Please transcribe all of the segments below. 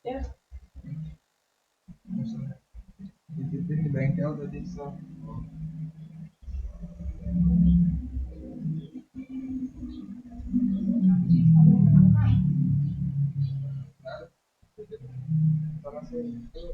Ya. Dititipin di bengkel tadi so. Nah, sama sih itu.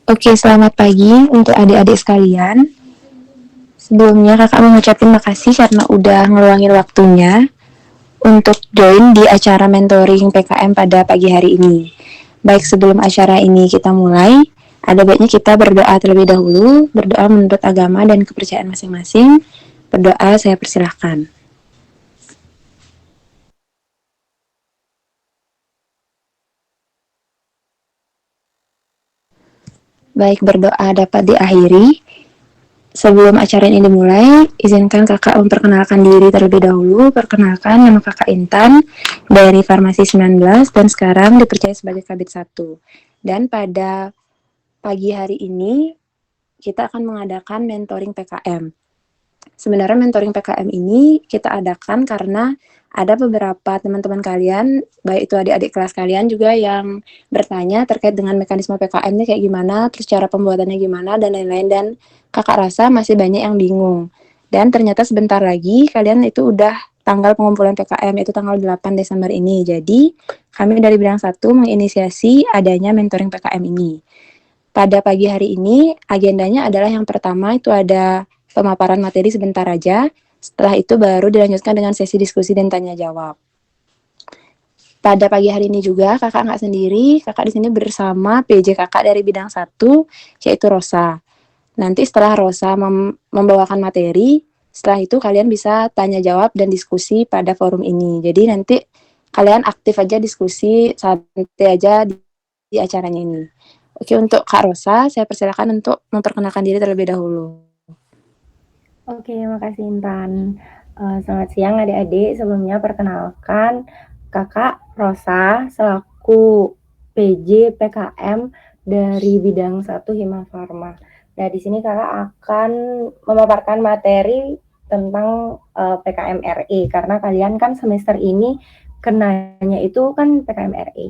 Oke, selamat pagi untuk adik-adik sekalian. Sebelumnya kakak mengucapkan makasih karena udah ngeluangin waktunya untuk join di acara mentoring PKM pada pagi hari ini. Baik, sebelum acara ini kita mulai, ada baiknya kita berdoa terlebih dahulu, berdoa menurut agama dan kepercayaan masing-masing. Berdoa, saya persilahkan. Baik, berdoa dapat diakhiri. Sebelum acara ini dimulai, izinkan kakak memperkenalkan diri terlebih dahulu. Perkenalkan, nama kakak Intan dari Farmasi 19 dan sekarang dipercaya sebagai Kabit 1. Dan pada pagi hari ini, kita akan mengadakan mentoring PKM. Sebenarnya mentoring PKM ini kita adakan karena ada beberapa teman-teman kalian, baik itu adik-adik kelas kalian juga yang bertanya terkait dengan mekanisme PKM ini kayak gimana, terus cara pembuatannya gimana, dan lain-lain. Dan kakak rasa masih banyak yang bingung. Dan ternyata sebentar lagi kalian itu udah tanggal pengumpulan PKM, yaitu tanggal 8 Desember ini. Jadi kami dari bidang 1 menginisiasi adanya mentoring PKM ini. Pada pagi hari ini agendanya adalah yang pertama itu ada pemaparan materi sebentar aja. Setelah itu baru dilanjutkan dengan sesi diskusi dan tanya jawab. Pada pagi hari ini juga kakak nggak sendiri, kakak di sini bersama PJ kakak dari bidang 1, yaitu Rosa. Nanti setelah Rosa membawakan materi, setelah itu kalian bisa tanya jawab dan diskusi pada forum ini. Jadi nanti kalian aktif aja diskusi, santai aja di acaranya ini. Oke, untuk Kak Rosa, saya persilakan untuk memperkenalkan diri terlebih dahulu. Oke, makasih Intan. Selamat siang adik-adik. Sebelumnya perkenalkan Kakak Rosa selaku PJ PKM dari bidang 1 Hima Farma. Nah, di sini Kakak akan memaparkan materi tentang PKM RE karena kalian kan semester ini kenanya itu kan PKM RE.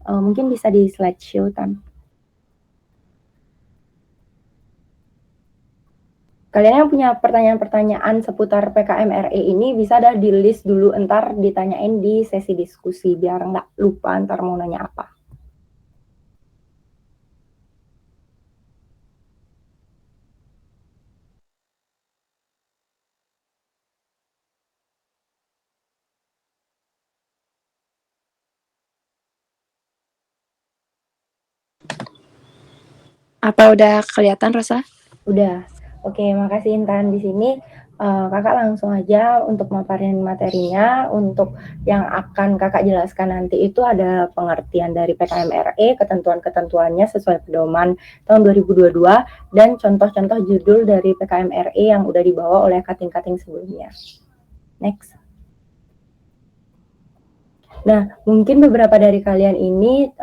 Mungkin bisa di slideshow, Tan. Kalian yang punya pertanyaan-pertanyaan seputar PKM RE ini bisa dah di list dulu, entar ditanyain di sesi diskusi biar nggak lupa entar mau nanya apa. Apa udah kelihatan, Rosa? Udah. Oke, makasih Intan. Di sini kakak langsung aja untuk maparin materinya. Untuk yang akan kakak jelaskan nanti itu ada pengertian dari PKM RE, ketentuan-ketentuannya sesuai pedoman tahun 2022, dan contoh-contoh judul dari PKM RE yang udah dibawa oleh kating-kating sebelumnya. Next. Nah, mungkin beberapa dari kalian ini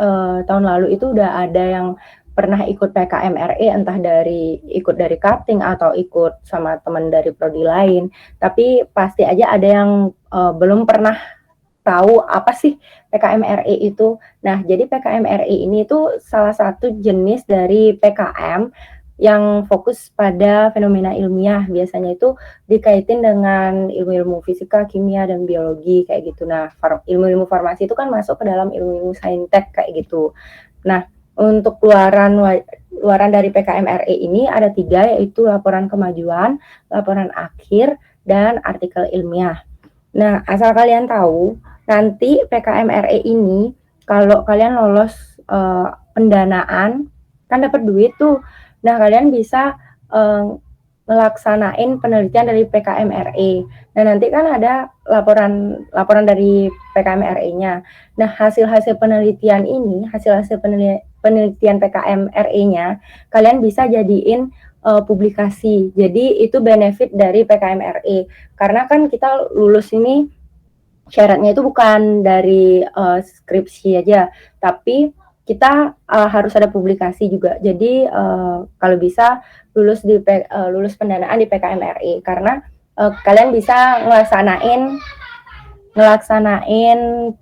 tahun lalu itu udah ada yang pernah ikut PKM RE, entah ikut dari cutting atau ikut sama teman dari prodi lain. Tapi pasti aja ada yang belum pernah tahu apa sih PKM RE itu. Nah, jadi PKM RE ini tuh salah satu jenis dari PKM yang fokus pada fenomena ilmiah. Biasanya itu dikaitin dengan ilmu-ilmu fisika, kimia, dan biologi kayak gitu. Nah, ilmu-ilmu farmasi itu kan masuk ke dalam ilmu-ilmu saintek kayak gitu. Nah, untuk luaran dari PKM RE ini ada 3, yaitu laporan kemajuan, laporan akhir, dan artikel ilmiah. Nah, asal kalian tahu, nanti PKM RE ini kalau kalian lolos pendanaan kan dapat duit tuh. Nah, kalian bisa melaksanain penelitian dari PKM RE. Nah, nanti kan ada laporan dari PKM RE-nya. Nah, hasil-hasil penelitian ini, hasil-hasil penelitian PKM RE-nya, kalian bisa jadiin publikasi. Jadi itu benefit dari PKM RE. Karena kan kita lulus ini syaratnya itu bukan dari skripsi aja, tapi kita harus ada publikasi juga. Jadi kalau bisa lulus pendanaan di PKM RE karena kalian bisa ngelaksanain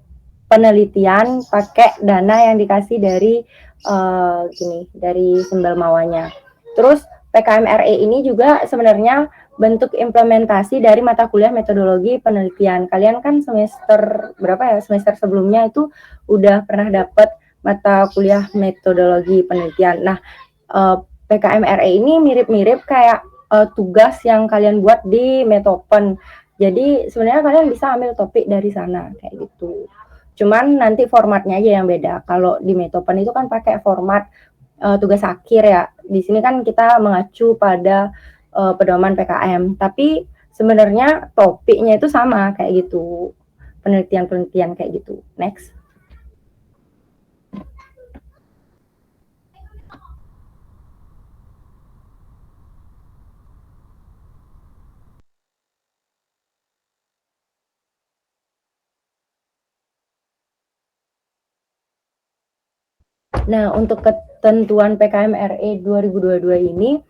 penelitian pakai dana yang dikasih dari Simbal Mawanya. Terus PKM RE ini juga sebenarnya bentuk implementasi dari mata kuliah metodologi penelitian. Kalian kan semester berapa ya? Semester sebelumnya itu udah pernah dapat mata kuliah metodologi penelitian. Nah, PKMRE ini mirip-mirip kayak tugas yang kalian buat di Metopen. Jadi sebenarnya kalian bisa ambil topik dari sana kayak gitu. Cuman nanti formatnya aja yang beda. Kalau di Metopen itu kan pakai format tugas akhir ya. Di sini kan kita mengacu pada pedoman PKM. Tapi sebenarnya topiknya itu sama kayak gitu. Penelitian-penelitian kayak gitu. Next. Nah, untuk ketentuan PKMRE 2022 ini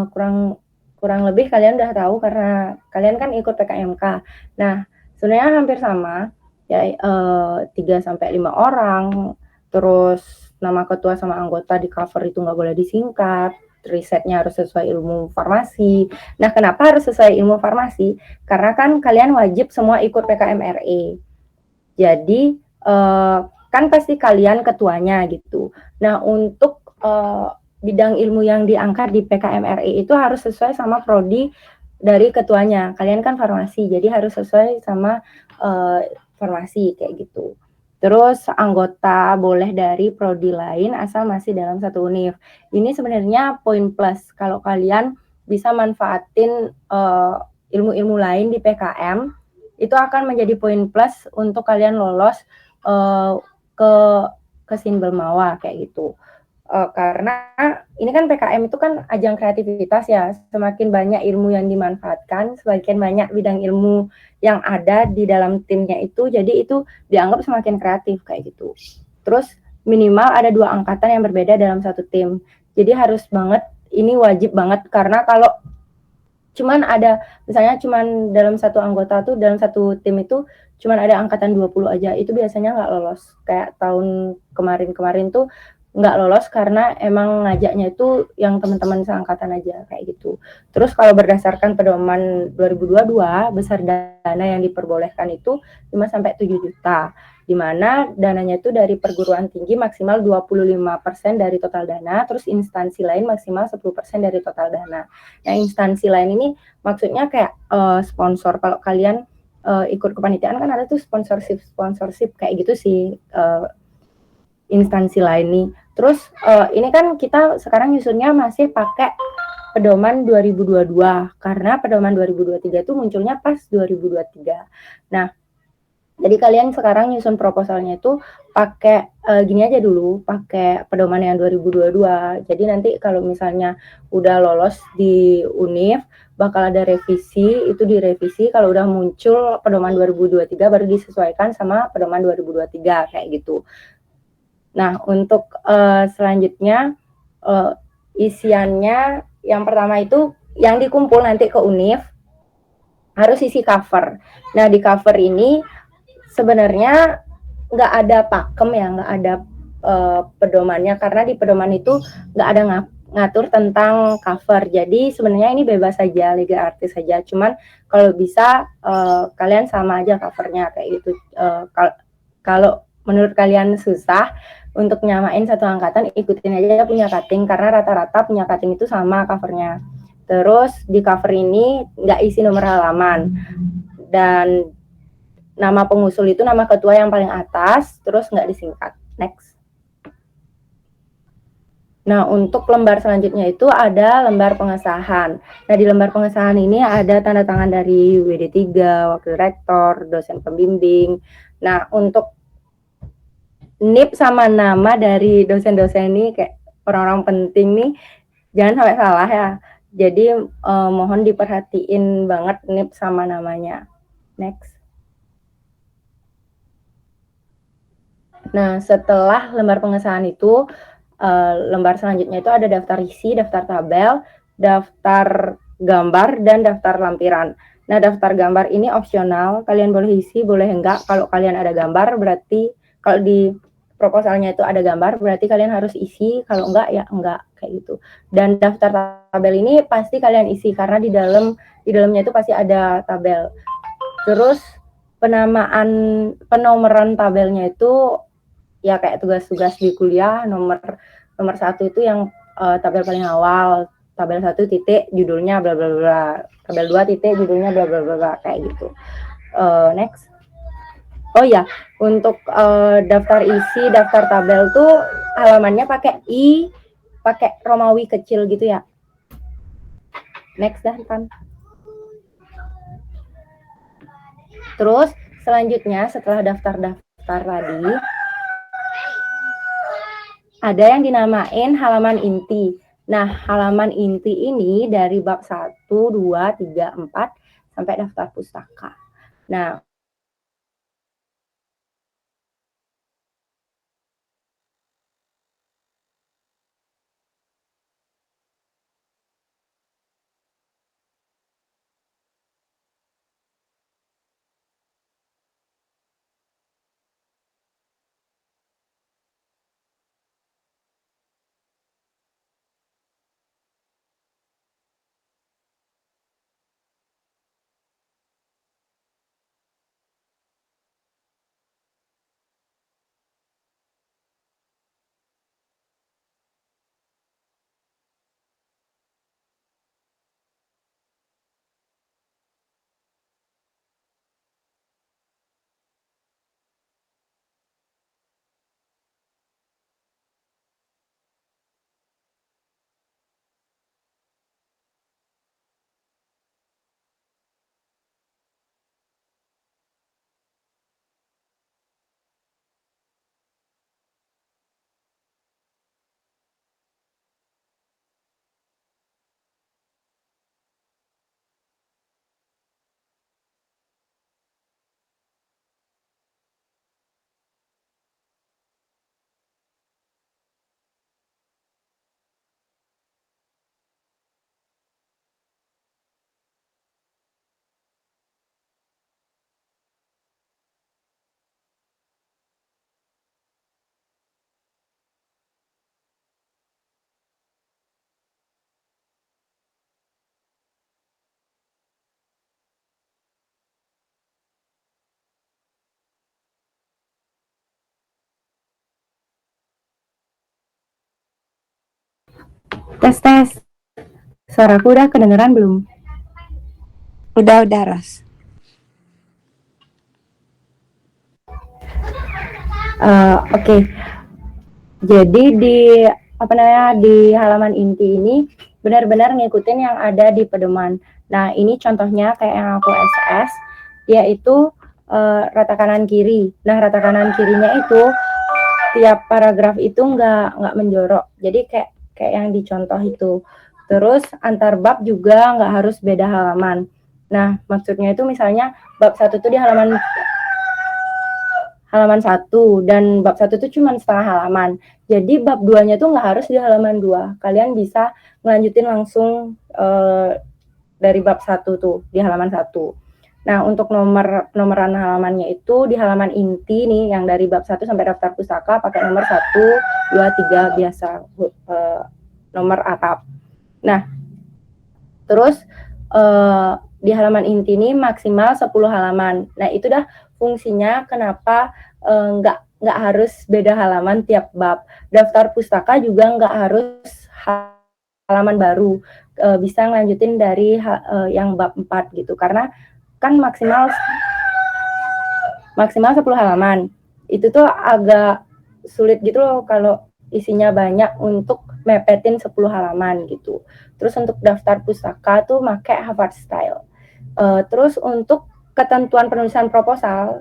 kurang lebih kalian udah tahu karena kalian kan ikut PKMK. Nah, sebenarnya hampir sama ya 3 sampai 5 orang. Terus nama ketua sama anggota di cover itu nggak boleh disingkat. Risetnya harus sesuai ilmu farmasi. Nah, kenapa harus sesuai ilmu farmasi? Karena kan kalian wajib semua ikut PKMRE. Jadi kan pasti kalian ketuanya gitu. Nah, untuk bidang ilmu yang diangkat di PKMRI itu harus sesuai sama prodi dari ketuanya. Kalian kan farmasi, jadi harus sesuai sama farmasi kayak gitu. Terus anggota boleh dari prodi lain asal masih dalam satu univ. Ini sebenarnya poin plus kalau kalian bisa manfaatin ilmu-ilmu lain di PKM, itu akan menjadi poin plus untuk kalian lolos ke Sinbelmawa kayak gitu. Karena ini kan PKM itu kan ajang kreativitas ya, semakin banyak ilmu yang dimanfaatkan, semakin banyak bidang ilmu yang ada di dalam timnya itu, jadi itu dianggap semakin kreatif kayak gitu. Terus minimal ada 2 angkatan yang berbeda dalam satu tim, jadi harus banget, ini wajib banget karena kalau cuman ada, misalnya cuman dalam satu anggota tuh, dalam satu tim itu cuman ada angkatan 20 aja, itu biasanya nggak lolos. Kayak tahun kemarin-kemarin tuh nggak lolos karena emang ngajaknya itu yang teman-teman seangkatan aja kayak gitu. Terus kalau berdasarkan pedoman 2022, besar dana yang diperbolehkan itu 5 sampai 7 juta. Di mana dananya itu dari perguruan tinggi maksimal 25% dari total dana, terus instansi lain maksimal 10% dari total dana. Nah, instansi lain ini maksudnya kayak sponsor. Kalau kalian ikut kepanitiaan kan ada tuh sponsorship kayak gitu sih instansi lain nih. Terus ini kan kita sekarang nyusunnya masih pakai pedoman 2022 karena pedoman 2023 itu munculnya pas 2023. Nah, jadi kalian sekarang nyusun proposalnya itu pakai gini aja dulu, pakai pedoman yang 2022. Jadi nanti kalau misalnya udah lolos di univ, bakal ada revisi, itu direvisi. Kalau udah muncul pedoman 2023 baru disesuaikan sama pedoman 2023 kayak gitu. Nah, untuk selanjutnya isiannya yang pertama itu yang dikumpul nanti ke univ harus isi cover. Nah, di cover ini sebenarnya nggak ada pakem ya, nggak ada pedomannya karena di pedoman itu nggak ada ngatur tentang cover. Jadi sebenarnya ini bebas saja, liga artis saja. Cuman kalau bisa kalian sama aja covernya kayak gitu. Kalau menurut kalian susah untuk nyamain satu angkatan, ikutin aja punya cutting karena rata-rata punya cutting itu sama covernya. Terus di cover ini nggak isi nomor halaman dan nama pengusul itu nama ketua yang paling atas, terus nggak disingkat. Next. Nah, untuk lembar selanjutnya itu ada lembar pengesahan. Nah, di lembar pengesahan ini ada tanda tangan dari WD3, wakil rektor, dosen pembimbing. Nah, untuk NIP sama nama dari dosen-dosen ini kayak orang-orang penting nih, jangan sampai salah ya. Jadi mohon diperhatiin banget NIP sama namanya. Next. Nah, setelah lembar pengesahan itu, lembar selanjutnya itu ada daftar isi, daftar tabel, daftar gambar, dan daftar lampiran. Nah, daftar gambar ini opsional, kalian boleh isi, boleh enggak. Kalau kalian ada gambar, berarti kalau di proposalnya itu ada gambar, berarti kalian harus isi, kalau enggak, ya enggak, kayak gitu. Dan daftar tabel ini pasti kalian isi, karena di dalamnya itu pasti ada tabel. Terus, penomoran tabelnya itu ya kayak tugas-tugas di kuliah nomor 1 itu yang tabel paling awal, tabel 1 titik judulnya bla bla bla, tabel 2 titik judulnya bla bla bla kayak gitu. Next. Oh ya, untuk daftar isi, daftar tabel tuh halamannya pakai pakai Romawi kecil gitu ya. Next dah kan. Terus selanjutnya setelah daftar-daftar tadi, ada yang dinamain halaman inti. Nah, halaman inti ini dari bab 1, 2, 3, 4 sampai daftar pustaka. Nah, tes. Suaraku udah kedengeran belum? Udah, Ras. Oke. Jadi di halaman inti ini benar-benar ngikutin yang ada di pedoman. Nah, ini contohnya kayak yang aku SS, yaitu rata kanan kiri. Nah, rata kanan kirinya itu tiap paragraf itu nggak menjorok. Jadi kayak yang dicontoh itu. Terus antar bab juga nggak harus beda halaman. Nah, maksudnya itu misalnya bab 1 itu di halaman 1 dan bab 1 itu cuma setengah halaman. Jadi bab 2-nya tuh nggak harus di halaman 2. Kalian bisa ngelanjutin langsung dari bab 1 tuh di halaman 1. Nah, untuk nomoran halamannya itu di halaman inti nih yang dari bab 1 sampai daftar pustaka pakai nomor 1, 2, 3 biasa nomor atap. Nah, terus di halaman inti ini maksimal 10 halaman. Nah, itu dah fungsinya kenapa nggak harus beda halaman tiap bab. Daftar pustaka juga nggak harus halaman baru. Bisa ngelanjutin dari yang bab 4 gitu. Karena kan maksimal 10 halaman. Itu tuh agak sulit gitu loh kalau isinya banyak untuk mepetin 10 halaman gitu. Terus untuk daftar pustaka tuh pakai Harvard Style. Terus untuk ketentuan penulisan proposal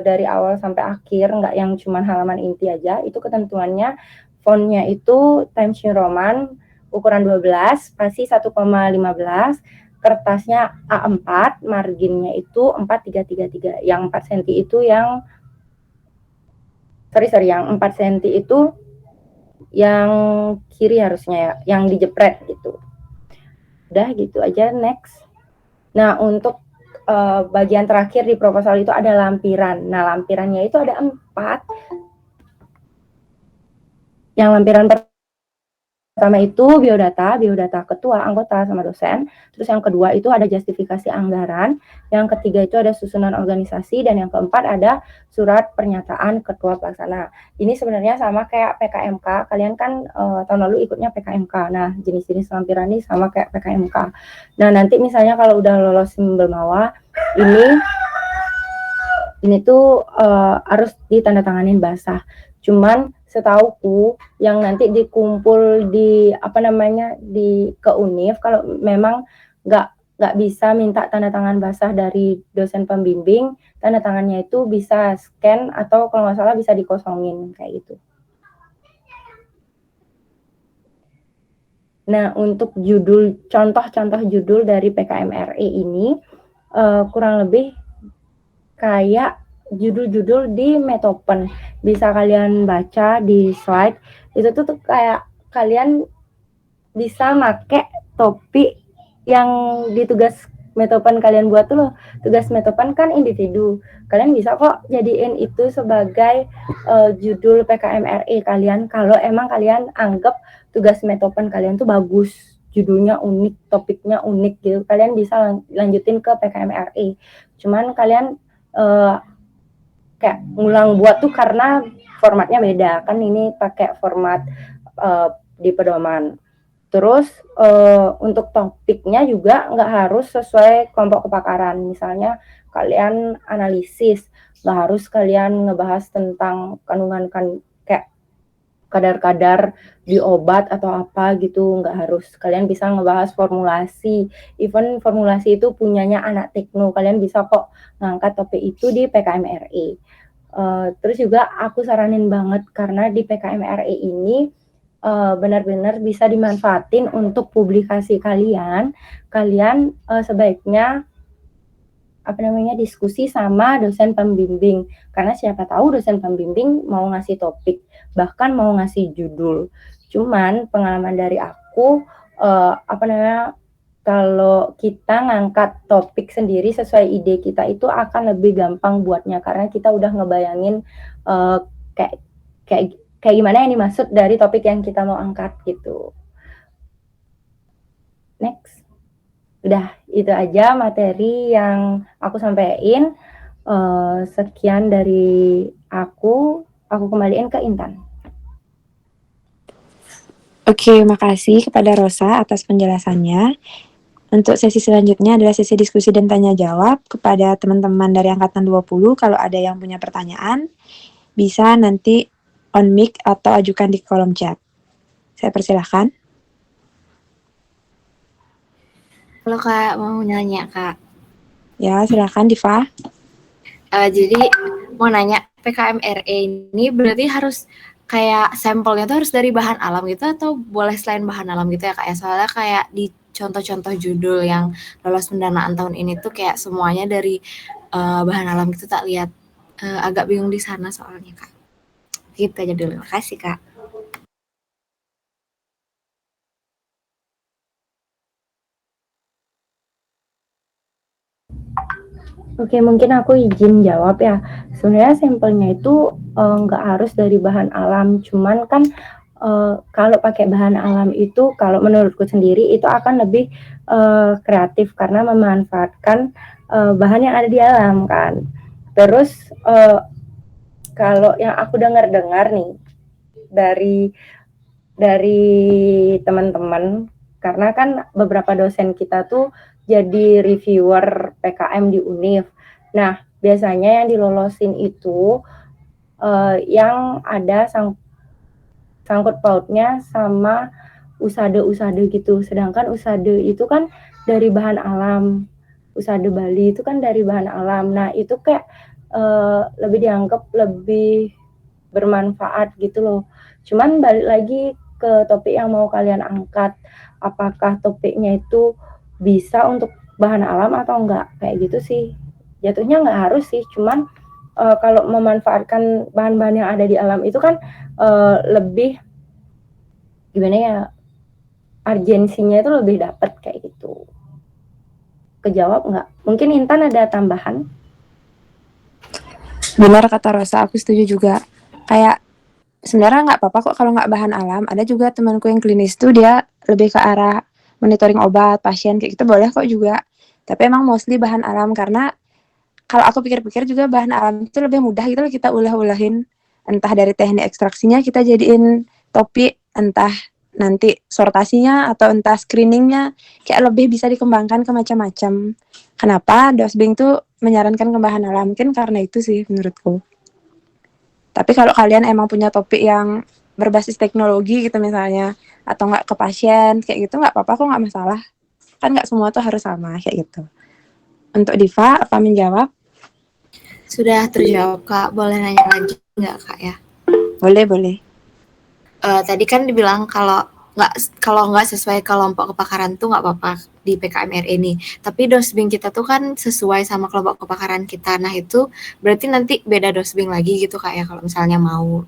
dari awal sampai akhir, nggak yang cuma halaman inti aja, itu ketentuannya fontnya itu Times New Roman, ukuran 12, spasi 1,15, kertasnya A4, marginnya itu 4333. Yang 4 cm itu yang yang 4 cm itu yang kiri harusnya ya, yang dijepret gitu. Udah gitu aja, next. Nah, untuk bagian terakhir di proposal itu ada lampiran. Nah, lampirannya itu ada 4. Yang lampiran pertama itu biodata ketua, anggota, sama dosen. Terus yang kedua itu ada justifikasi anggaran. Yang ketiga itu ada susunan organisasi. Dan yang keempat ada surat pernyataan ketua pelaksana. Ini sebenarnya sama kayak PKMK. Kalian kan tahun lalu ikutnya PKMK. Nah, jenis-jenis lampiran ini sama kayak PKMK. Nah, nanti misalnya kalau udah lolos Simbel Mawa, ini tuh harus ditandatanganin basah. Cuman setauku yang nanti dikumpul di ke Univ, kalau memang nggak bisa minta tanda tangan basah dari dosen pembimbing, tanda tangannya itu bisa scan atau kalau nggak salah bisa dikosongin kayak gitu. Nah, untuk contoh-contoh judul dari PKMRE ini kurang lebih kayak judul-judul di Metopen. Bisa kalian baca di slide. Itu tuh kayak kalian bisa make topik yang di tugas Metopen kalian buat tuh loh. Tugas Metopen kan individu. Kalian bisa kok jadiin itu sebagai judul PKMRE kalian kalau emang kalian anggap tugas Metopen kalian tuh bagus. Judulnya unik, topiknya unik gitu. Kalian bisa lanjutin ke PKMRE. Cuman kalian kayak ngulang buat tuh karena formatnya beda kan, ini pakai format di pedoman. Terus untuk topiknya juga nggak harus sesuai kelompok kepakaran. Misalnya kalian analisis, nggak harus kalian ngebahas tentang kandungan kayak kadar-kadar di obat atau apa gitu, nggak harus. Kalian bisa ngebahas formulasi, even formulasi itu punyanya anak tekno, kalian bisa kok ngangkat topik itu di PKMRE. Terus juga aku saranin banget karena di PKMRE ini benar-benar bisa dimanfaatin untuk publikasi kalian sebaiknya diskusi sama dosen pembimbing, karena siapa tahu dosen pembimbing mau ngasih topik, bahkan mau ngasih judul. Cuman pengalaman dari aku kalau kita ngangkat topik sendiri sesuai ide kita itu akan lebih gampang buatnya, karena kita udah ngebayangin kayak gimana yang dimaksud dari topik yang kita mau angkat gitu. Next. Udah, itu aja materi yang aku sampaikan. Sekian dari aku kembaliin ke Intan. Oke, makasih kepada Rosa atas penjelasannya. Untuk sesi selanjutnya adalah sesi diskusi dan tanya jawab kepada teman-teman dari angkatan 20. Kalau ada yang punya pertanyaan, bisa nanti on mic atau ajukan di kolom chat. Saya persilahkan. Halo Kak, mau nanya Kak. Ya, silakan Diva. Jadi mau nanya, PKMRE ini berarti harus kayak sampelnya tuh harus dari bahan alam gitu atau boleh selain bahan alam gitu ya Kak ya? Soalnya kayak di contoh-contoh judul yang lolos pendanaan tahun ini tuh kayak semuanya dari bahan alam gitu, tak lihat. Agak bingung di sana soalnya Kak. Gitu aja dulu, makasih Kak. Oke, mungkin aku izin jawab ya. Sebenarnya sampelnya itu nggak harus dari bahan alam, cuman kan kalau pakai bahan alam itu, kalau menurutku sendiri itu akan lebih kreatif karena memanfaatkan bahan yang ada di alam kan. Terus kalau yang aku dengar nih dari teman-teman, karena kan beberapa dosen kita tuh jadi reviewer PKM di Univ. Nah, biasanya yang dilolosin itu yang ada sangkut pautnya sama usade gitu. Sedangkan usade itu kan dari bahan alam. Usade Bali itu kan dari bahan alam. Nah, itu kayak lebih dianggap lebih bermanfaat gitu loh. Cuman balik lagi ke topik yang mau kalian angkat. Apakah topiknya itu bisa untuk bahan alam atau enggak, kayak gitu sih. Jatuhnya enggak harus sih, cuman kalau memanfaatkan bahan-bahan yang ada di alam itu kan lebih gimana ya, urgensinya itu lebih dapat kayak gitu. Kejawab enggak? Mungkin Intan ada tambahan? Benar kata Rosa, aku setuju juga. Kayak sebenarnya nggak apa-apa kok kalau nggak bahan alam. Ada juga temanku yang klinis tuh dia lebih ke arah monitoring obat pasien kayak gitu, boleh kok juga. Tapi emang mostly bahan alam karena kalau aku pikir-pikir juga bahan alam itu lebih mudah gitu loh kita ulah-ulahin. Entah dari teknik ekstraksinya kita jadiin topi, entah nanti sortasinya atau entah screeningnya kayak lebih bisa dikembangkan ke macam-macam. Kenapa Dosbing tuh menyarankan ke bahan alam? Mungkin karena itu sih menurutku. Tapi kalau kalian emang punya topik yang berbasis teknologi gitu misalnya, atau nggak ke pasien kayak gitu nggak apa-apa kok, nggak masalah. Kan nggak semua tuh harus sama kayak gitu. Untuk Diva, apa menjawab? Sudah terjawab Kak, boleh nanya lagi nggak Kak ya? Boleh, boleh. Tadi kan dibilang kalau nggak sesuai kelompok kepakaran tuh nggak apa-apa di PKMR ini. Tapi dosbing kita tuh kan sesuai sama kelompok kepakaran kita. Nah itu berarti nanti beda dosbing lagi gitu Kak ya kalau misalnya mau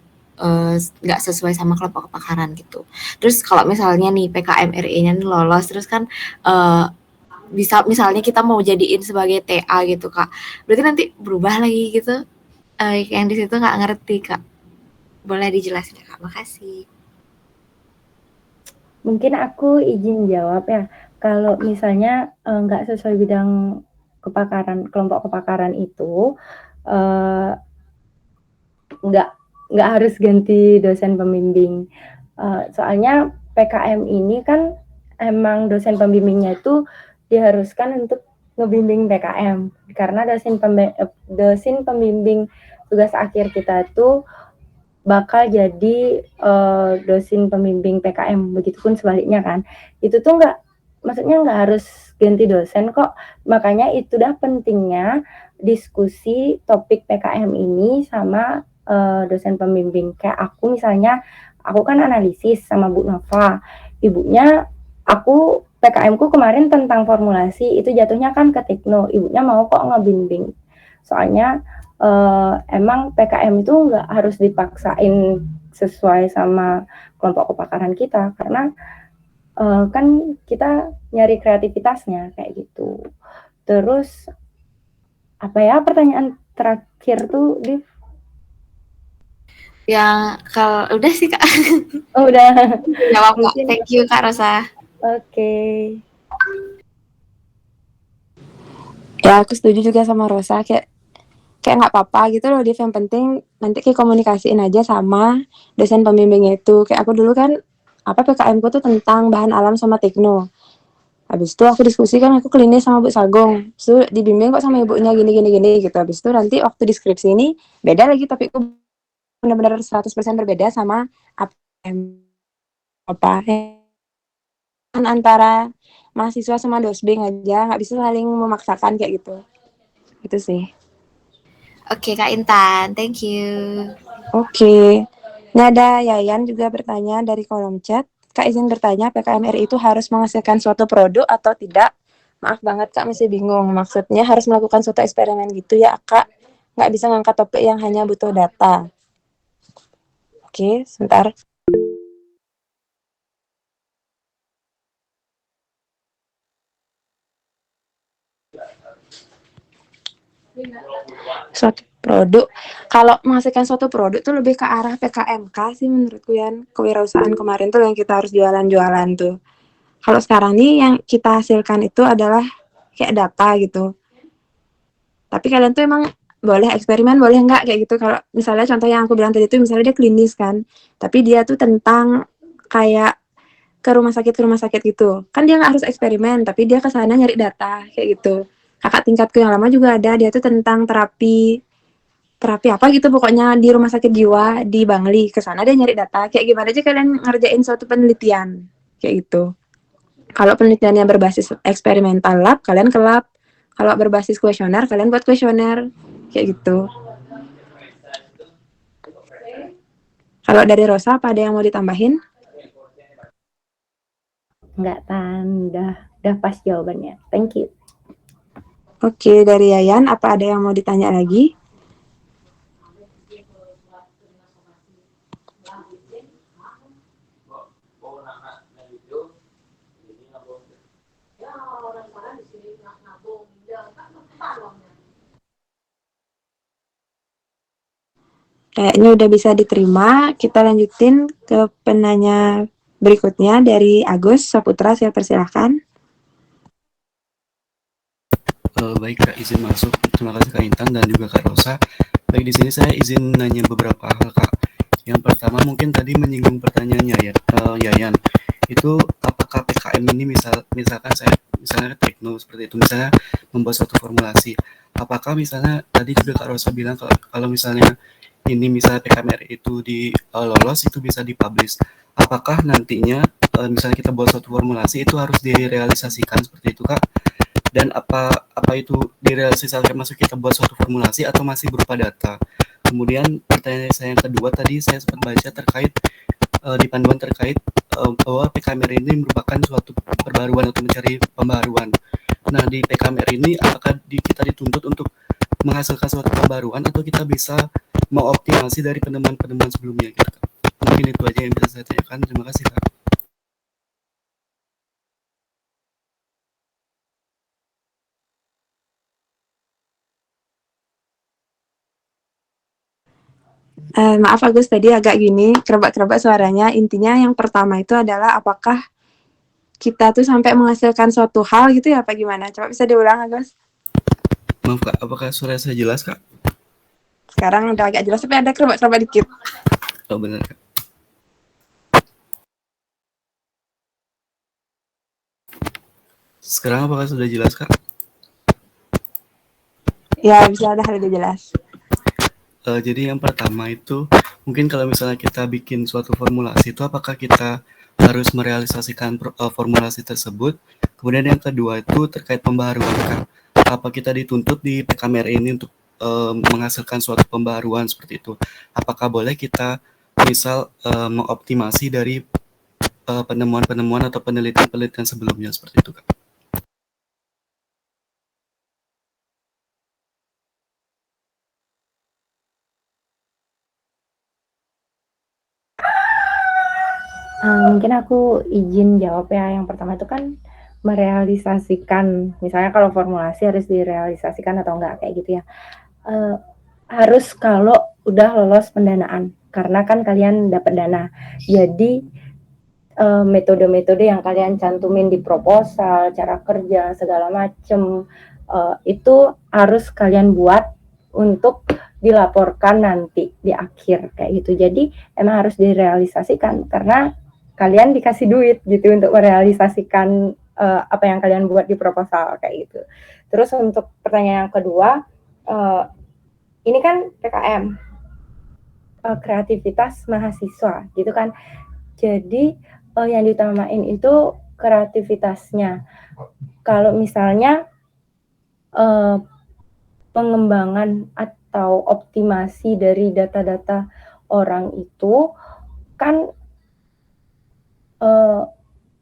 nggak sesuai sama kelompok kepakaran gitu. Terus kalau misalnya nih PKMRE-nya nih lolos, terus kan bisa misalnya kita mau jadiin sebagai TA gitu Kak. Berarti nanti berubah lagi gitu. Yang di situ nggak ngerti Kak. Boleh dijelasin ya Kak? Makasih. Mungkin aku izin jawab ya. Kalau misalnya nggak sesuai bidang kelompok kepakaran itu, eh, nggak nggak harus ganti dosen pembimbing. Soalnya PKM ini kan emang dosen pembimbingnya itu diharuskan untuk ngebimbing PKM karena dosen pembimbing tugas akhir kita itu bakal jadi dosen pembimbing PKM, begitupun sebaliknya kan. Itu tuh maksudnya nggak harus ganti dosen kok. Makanya itu dah pentingnya diskusi topik PKM ini sama dosen pembimbing. Kayak aku misalnya, aku kan analisis sama Bu Nova. Ibunya, aku PKM-ku kemarin tentang formulasi, itu jatuhnya kan ke tekno. Ibunya mau kok ngebimbing. Soalnya emang PKM itu nggak harus dipaksain sesuai sama kelompok kepakaran kita, karena kan kita nyari kreativitasnya kayak gitu. Terus apa ya pertanyaan terakhir tuh, Div? Yang kalau udah sih Kak. Oh, udah. Jawab Kak. Mungkin Thank you Kak Rosa. oke. Ya aku setuju juga sama Rosa, kayak kayak nggak apa-apa gitu loh Div, yang penting nanti kayak komunikasiin aja sama dosen pembimbingnya itu. Kayak aku dulu kan apa PKM ku tuh tentang bahan alam sama tekno. Habis itu aku diskusikan, aku klinis sama Bu Sagong. Terus itu dibimbing kok sama ibunya gini gini gini gitu. Habis itu nanti waktu deskripsi ini beda lagi, tapi aku benar-benar 100% berbeda sama apa yang apa kan antara mahasiswa sama dosbing aja nggak bisa saling memaksakan kayak gitu. Itu sih. Oke Kak Intan, thank you. Oke. Nah, ada Yayan juga bertanya dari kolom chat. Kak izin bertanya, PKMRI itu harus menghasilkan suatu produk atau tidak? Maaf banget Kak, masih bingung. Maksudnya harus melakukan suatu eksperimen gitu ya Kak? Nggak bisa ngangkat topik yang hanya butuh data. Oke, sebentar. Suatu produk. Kalau menghasilkan suatu produk tuh lebih ke arah PKMK sih menurutku ya. Kewirausahaan kemarin tuh yang kita harus jualan-jualan tuh. Kalau sekarang nih yang kita hasilkan itu adalah kayak data gitu. Tapi kalian tuh emang boleh eksperimen, boleh enggak kayak gitu. Kalau misalnya contoh yang aku bilang tadi itu misalnya dia klinis kan, tapi dia tuh tentang kayak ke rumah sakit gitu. Kan dia nggak harus eksperimen, tapi dia ke sana nyari data kayak gitu. Kakak tingkatku yang lama juga ada, dia tuh tentang terapi terapi apa gitu pokoknya di rumah sakit jiwa di Bangli. Ke sana dia nyari data. Kayak gimana aja kalian ngerjain suatu penelitian kayak gitu. Kalau penelitiannya berbasis eksperimental lab, kalian ke lab. Kalau berbasis kuesioner, kalian buat kuesioner. Kayak gitu. Kalau dari Rosa, apa ada yang mau ditambahin? Nggak tahan, udah pas jawabannya. Thank you. Oke, dari Yayan, apa ada yang mau ditanya lagi? kayaknya udah bisa diterima. Kita lanjutin ke penanya berikutnya dari Agus Saputra, saya persilahkan. Baik Kak, izin masuk. Terima kasih Kak Intan dan juga Kak Rosa. Baik, di sini saya izin nanya beberapa hal Kak. Yang pertama mungkin tadi menyinggung pertanyaannya ya, Yayan. Itu apakah PKM ini misalkan saya misalnya tekno seperti itu, misalnya membuat suatu formulasi. Apakah misalnya tadi juga Kak Rosa bilang kalau misalnya ini misalnya PKMRI itu lolos itu bisa dipublish. Apakah nantinya misalnya kita buat suatu formulasi itu harus direalisasikan seperti itu Kak? Dan apa itu direalisasikan masuk kita buat suatu formulasi atau masih berupa data? Kemudian pertanyaan saya yang kedua tadi saya sempat baca terkait di panduan terkait bahwa PKMR ini merupakan suatu perbaruan atau mencari pembaruan. Nah di PKMR ini apakah kita dituntut untuk menghasilkan suatu pembaruan atau kita bisa mengoptimasi dari penemuan-penemuan sebelumnya gitu Kak? Mungkin itu aja yang bisa saya tanyakan. Terima kasih Kak. Maaf Agus, tadi agak gini, kerebak-kerebak suaranya. Intinya yang pertama itu adalah apakah kita tuh sampai menghasilkan suatu hal gitu ya, apa gimana? Coba bisa diulang Agus. Maaf Kak, apakah suara saya jelas Kak? Sekarang udah agak jelas, tapi ada kerebak-kerebak dikit. Oh benar Kak. Sekarang apakah sudah jelas Kak? Ya, bisa udah lebih jelas. Jadi yang pertama itu mungkin kalau misalnya kita bikin suatu formulasi itu apakah kita harus merealisasikan formulasi tersebut. Kemudian yang kedua itu terkait pembaharuan Kak. Apa kita dituntut di PKMR ini untuk menghasilkan suatu pembaharuan seperti itu. Apakah boleh kita misal mengoptimasi dari penemuan-penemuan atau penelitian-penelitian sebelumnya seperti itu Kak. Mungkin aku izin jawab ya. Yang pertama itu kan merealisasikan, misalnya kalau formulasi harus direalisasikan atau enggak kayak gitu ya. Harus kalau udah lolos pendanaan, karena kan kalian dapat dana. Jadi metode-metode yang kalian cantumin di proposal, cara kerja segala macem itu harus kalian buat untuk dilaporkan nanti di akhir kayak gitu. Jadi emang harus direalisasikan karena kalian dikasih duit gitu untuk merealisasikan apa yang kalian buat di proposal kayak gitu. Terus untuk pertanyaan yang kedua, ini kan PKM kreativitas mahasiswa gitu kan. Jadi yang diutamain itu kreativitasnya. Kalau misalnya pengembangan atau optimasi dari data-data orang itu kan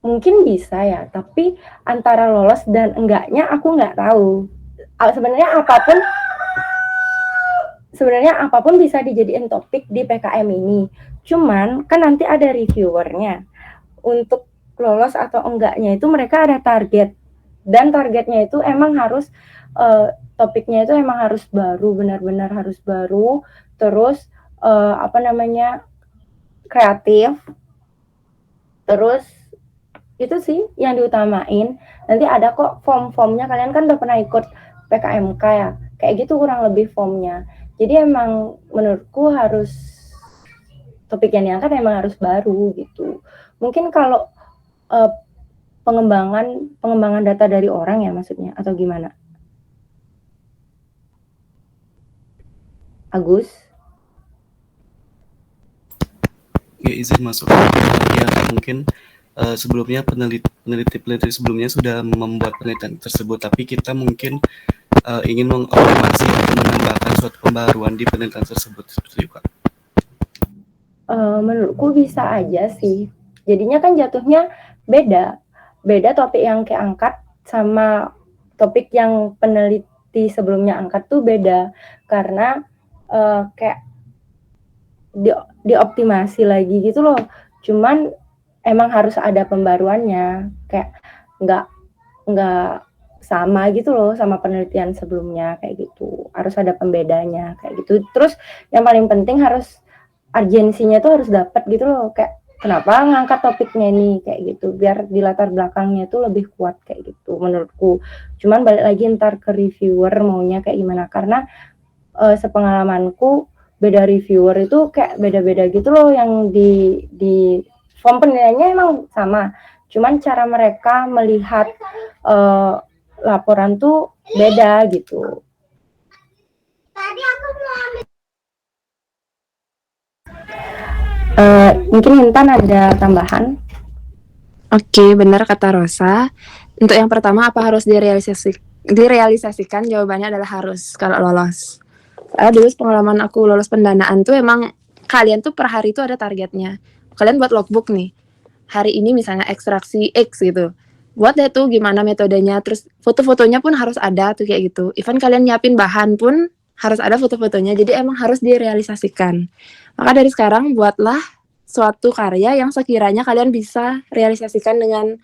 mungkin bisa ya, tapi antara lolos dan enggaknya aku nggak tahu. Sebenarnya apapun bisa dijadiin topik di PKM ini. Cuman kan nanti ada reviewernya. Untuk lolos atau enggaknya itu mereka ada target. Dan targetnya itu emang harus topiknya itu emang harus baru, benar-benar harus baru. Terus kreatif. Terus itu sih yang diutamain. Nanti ada kok form-formnya, kalian kan udah pernah ikut PKMK ya, kayak gitu kurang lebih formnya. Jadi emang menurutku harus topik yang diangkat emang harus baru gitu. Mungkin kalau pengembangan data dari orang ya maksudnya, atau gimana? Agus? Ya izin masuk. Ya mungkin sebelumnya peneliti sebelumnya sudah membuat penelitian tersebut, tapi kita mungkin ingin mengoptimasi atau menambahkan suatu pembaruan di penelitian tersebut seperti itu Kak. Menurutku bisa aja sih. Jadinya kan jatuhnya beda topik yang keangkat sama topik yang peneliti sebelumnya angkat tuh beda karena kayak dioptimasi lagi gitu loh. Cuman emang harus ada pembaruannya, kayak nggak sama gitu loh sama penelitian sebelumnya kayak gitu. Harus ada pembedanya kayak gitu. Terus yang paling penting harus urgensinya tuh harus dapat gitu loh, kayak kenapa ngangkat topiknya ini kayak gitu, biar di latar belakangnya tuh lebih kuat kayak gitu menurutku. Cuman balik lagi ntar ke reviewer maunya kayak gimana, karena sepengalamanku beda reviewer itu kayak beda-beda gitu loh, yang di form penilaiannya emang sama, cuman cara mereka melihat laporan tuh beda gitu. Mungkin Intan ada tambahan? Oke, benar kata Rosa. Untuk yang pertama, apa harus direalisasikan? Jawabannya adalah harus kalau lolos. Dulu pengalaman aku lolos pendanaan tuh emang kalian tuh per hari itu ada targetnya. Kalian buat logbook nih. Hari ini misalnya ekstraksi X gitu. Buat deh tuh gimana metodenya, terus foto-fotonya pun harus ada tuh kayak gitu. Even kalian nyiapin bahan pun harus ada foto-fotonya. Jadi emang harus direalisasikan. Maka dari sekarang buatlah suatu karya yang sekiranya kalian bisa realisasikan dengan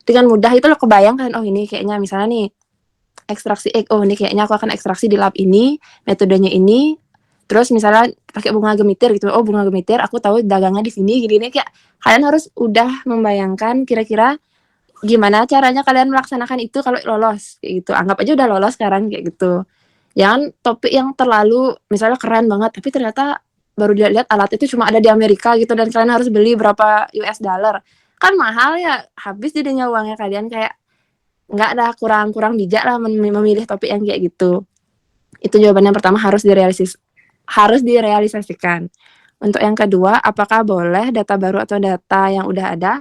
mudah. Itu lo kebayang kan, oh ini kayaknya misalnya nih ekstraksi X, oh ini kayaknya aku akan ekstraksi di lab ini, metodenya ini, terus misalnya pakai bunga gemitir gitu, oh bunga gemitir aku tahu dagangnya di sini gini, kayak kalian harus udah membayangkan kira-kira gimana caranya kalian melaksanakan itu kalau lolos kayak gitu. Anggap aja udah lolos sekarang kayak gitu. Jangan topik yang terlalu misalnya keren banget tapi ternyata baru dilihat alat itu cuma ada di Amerika gitu dan kalian harus beli berapa US dollar. Kan mahal ya, habis jadinya uangnya kalian, kayak nggak ada, kurang bijak lah memilih topik yang kayak gitu. Itu jawabannya pertama, harus direalisasikan. Untuk yang kedua, apakah boleh data baru atau data yang udah ada?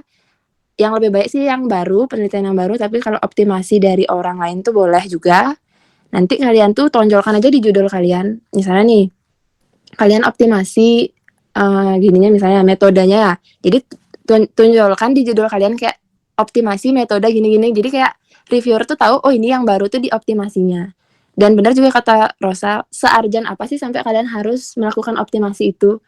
Yang lebih baik sih yang baru, penelitian yang baru, tapi kalau optimasi dari orang lain tuh boleh juga. Nanti kalian tuh tonjolkan aja di judul kalian. Misalnya nih, kalian optimasi gininya misalnya metodenya ya. Jadi tunjolkan di judul kalian kayak optimasi metode gini-gini. Jadi kayak reviewer tuh tahu, oh ini yang baru tuh di optimasinya. Dan benar juga kata Rosa, searjan apa sih sampai kalian harus melakukan optimasi itu?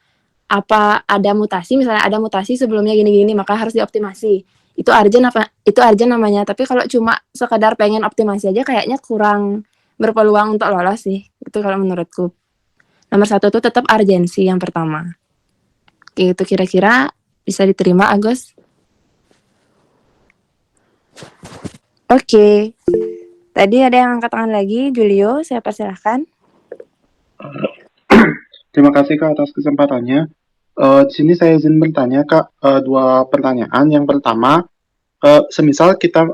Apa ada mutasi, misalnya ada mutasi sebelumnya gini-gini, maka harus dioptimasi. Itu arjan apa? Itu arjan namanya. Tapi kalau cuma sekadar pengen optimasi aja kayaknya kurang berpeluang untuk lolos sih. Itu kalau menurutku. Nomor 1 tuh tetap urgensi yang pertama. Itu kira-kira bisa diterima, Agus? Oke. Tadi ada yang angkat tangan lagi, Julio, saya persilahkan. Terima kasih Kak atas kesempatannya. Di sini saya izin bertanya Kak, dua pertanyaan. Yang pertama, semisal kita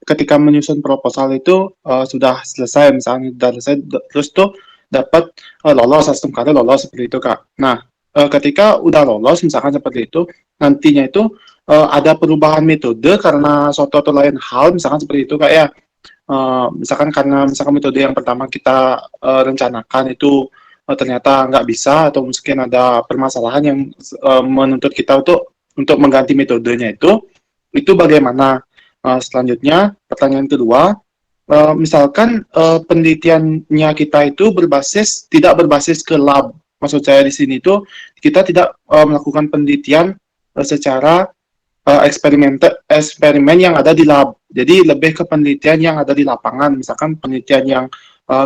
ketika menyusun proposal itu sudah selesai, misalnya sudah selesai, terus tuh dapat lolos, sistem kali lolos seperti itu Kak. Nah, ketika udah lolos misalkan seperti itu, nantinya itu ada perubahan metode karena suatu atau lain hal, misalkan seperti itu Kak ya. Misalkan karena misalkan metode yang pertama kita rencanakan itu ternyata nggak bisa, atau mungkin ada permasalahan yang menuntut kita untuk mengganti metodenya itu bagaimana? Selanjutnya, pertanyaan kedua, misalkan penelitiannya kita itu tidak berbasis ke lab. Maksud saya di sini itu kita tidak melakukan penelitian secara eksperimen yang ada di lab. Jadi lebih ke penelitian yang ada di lapangan, misalkan penelitian yang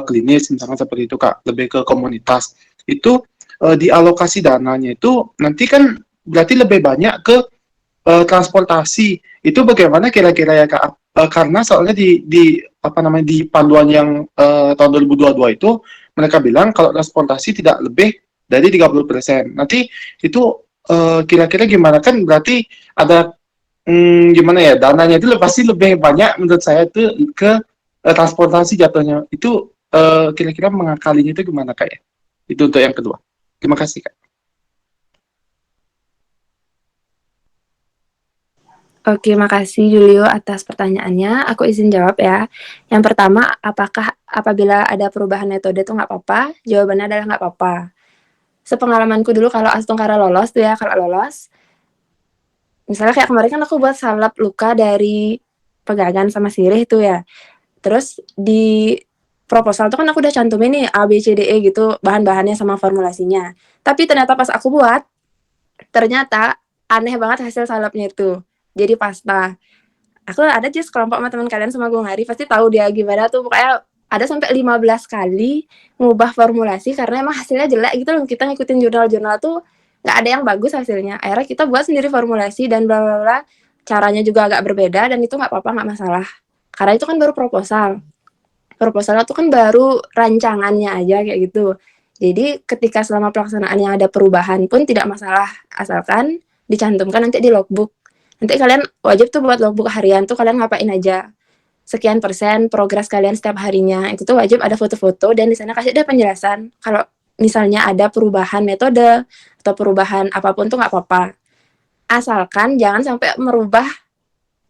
klinis, misalkan seperti itu Kak, lebih ke komunitas. Itu dialokasi dananya itu nanti kan berarti lebih banyak ke transportasi. Itu bagaimana kira-kira ya Kak? Karena soalnya di panduan yang tahun 2022 itu mereka bilang kalau transportasi tidak lebih dari 30%. Nanti itu kira-kira gimana, kan berarti ada gimana ya, dananya itu pasti lebih banyak menurut saya itu ke transportasi jatuhnya. Itu kira-kira mengakalinya itu gimana Kak ya? Itu untuk yang kedua. Terima kasih Kak. Oke, makasih Julio atas pertanyaannya. Aku izin jawab ya. Yang pertama, apakah apabila ada perubahan metode itu nggak apa-apa? Jawabannya adalah nggak apa-apa. Sepengalamanku dulu kalau Astungkara lolos tuh ya, kalau lolos, misalnya kayak kemarin kan aku buat salep luka dari pegangan sama sirih tuh ya. Terus di proposal tuh kan aku udah cantumin nih A, B, C, D, E gitu, bahan-bahannya sama formulasinya. Tapi ternyata pas aku buat, ternyata aneh banget hasil salepnya itu. Jadi pasta. aku ada aja sekelompok sama teman kalian sama Gung Hari, pasti tahu dia gimana tuh, pokoknya ada sampai 15 kali ngubah formulasi karena emang hasilnya jelek gitu loh. Kita ngikutin jurnal-jurnal tuh nggak ada yang bagus hasilnya. Akhirnya kita buat sendiri formulasi dan bla bla bla. Caranya juga agak berbeda dan itu nggak apa-apa, nggak masalah. Karena itu kan baru proposal. Proposalnya tuh kan baru rancangannya aja kayak gitu. Jadi ketika selama pelaksanaannya ada perubahan pun tidak masalah, asalkan dicantumkan nanti di logbook. Nanti kalian wajib tuh buat logbook harian tuh kalian ngapain aja. Sekian persen progres kalian setiap harinya. Itu tuh wajib ada foto-foto dan di sana kasih ada penjelasan. Kalau misalnya ada perubahan metode atau perubahan apapun tuh nggak apa-apa. Asalkan jangan sampai merubah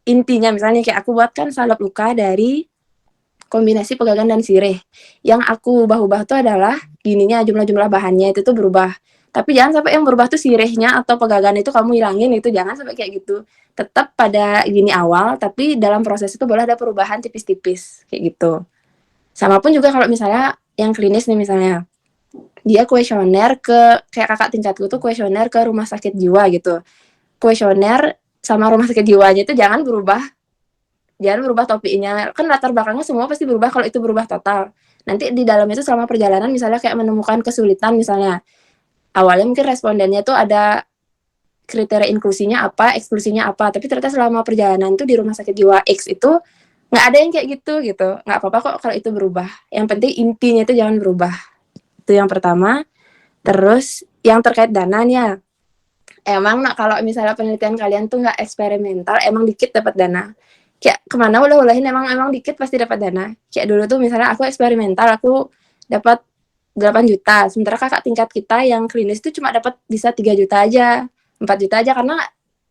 intinya. Misalnya kayak aku buat kan salep luka dari kombinasi pegagan dan sirih. Yang aku ubah-ubah tuh adalah gininya jumlah-jumlah bahannya itu tuh berubah. Tapi jangan sampai yang berubah tuh sirihnya atau pegagan itu kamu hilangin, itu jangan sampai kayak gitu. Tetap pada gini awal, tapi dalam proses itu boleh ada perubahan tipis-tipis kayak gitu. Sama pun juga kalau misalnya yang klinis nih misalnya, dia kuesioner ke kayak kakak tingkatku tuh kuesioner ke rumah sakit jiwa gitu. Kuesioner sama rumah sakit jiwanya itu jangan berubah topiknya, kan latar belakangnya semua pasti berubah kalau itu berubah total. Nanti di dalam itu selama perjalanan misalnya kayak menemukan kesulitan misalnya, awalnya mungkin respondennya tuh ada kriteria inklusinya apa, eksklusinya apa, tapi ternyata selama perjalanan tuh di rumah sakit jiwa X itu nggak ada yang kayak gitu, nggak apa-apa kok kalau itu berubah, yang penting intinya itu jangan berubah. Itu yang pertama. Terus yang terkait dananya, emang kalau misalnya penelitian kalian tuh nggak eksperimental, emang dikit dapat dana. Kayak kemana ulah-ulahin emang dikit pasti dapat dana. Kayak dulu tuh misalnya aku eksperimental, aku dapat 8 juta. Sementara kakak tingkat kita yang klinis itu cuma dapat bisa 3 juta aja, 4 juta aja, karena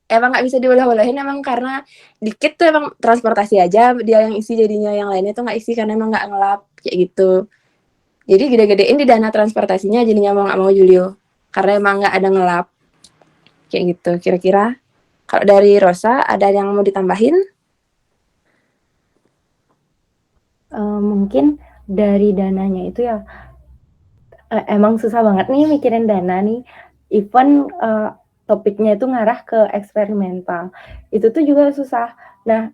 emang nggak bisa diulah-ulahin, emang karena dikit tuh emang transportasi aja dia yang isi, jadinya yang lainnya tuh nggak isi karena emang nggak ngelap kayak gitu. Jadi gede-gedein di dana transportasinya jadinya mau nggak mau Julio, karena emang nggak ada ngelap kayak gitu. Kira-kira kalau dari Rosa ada yang mau ditambahin? Mungkin dari dananya itu ya, emang susah banget nih mikirin dana nih. Even topiknya itu ngarah ke eksperimental, itu tuh juga susah. Nah,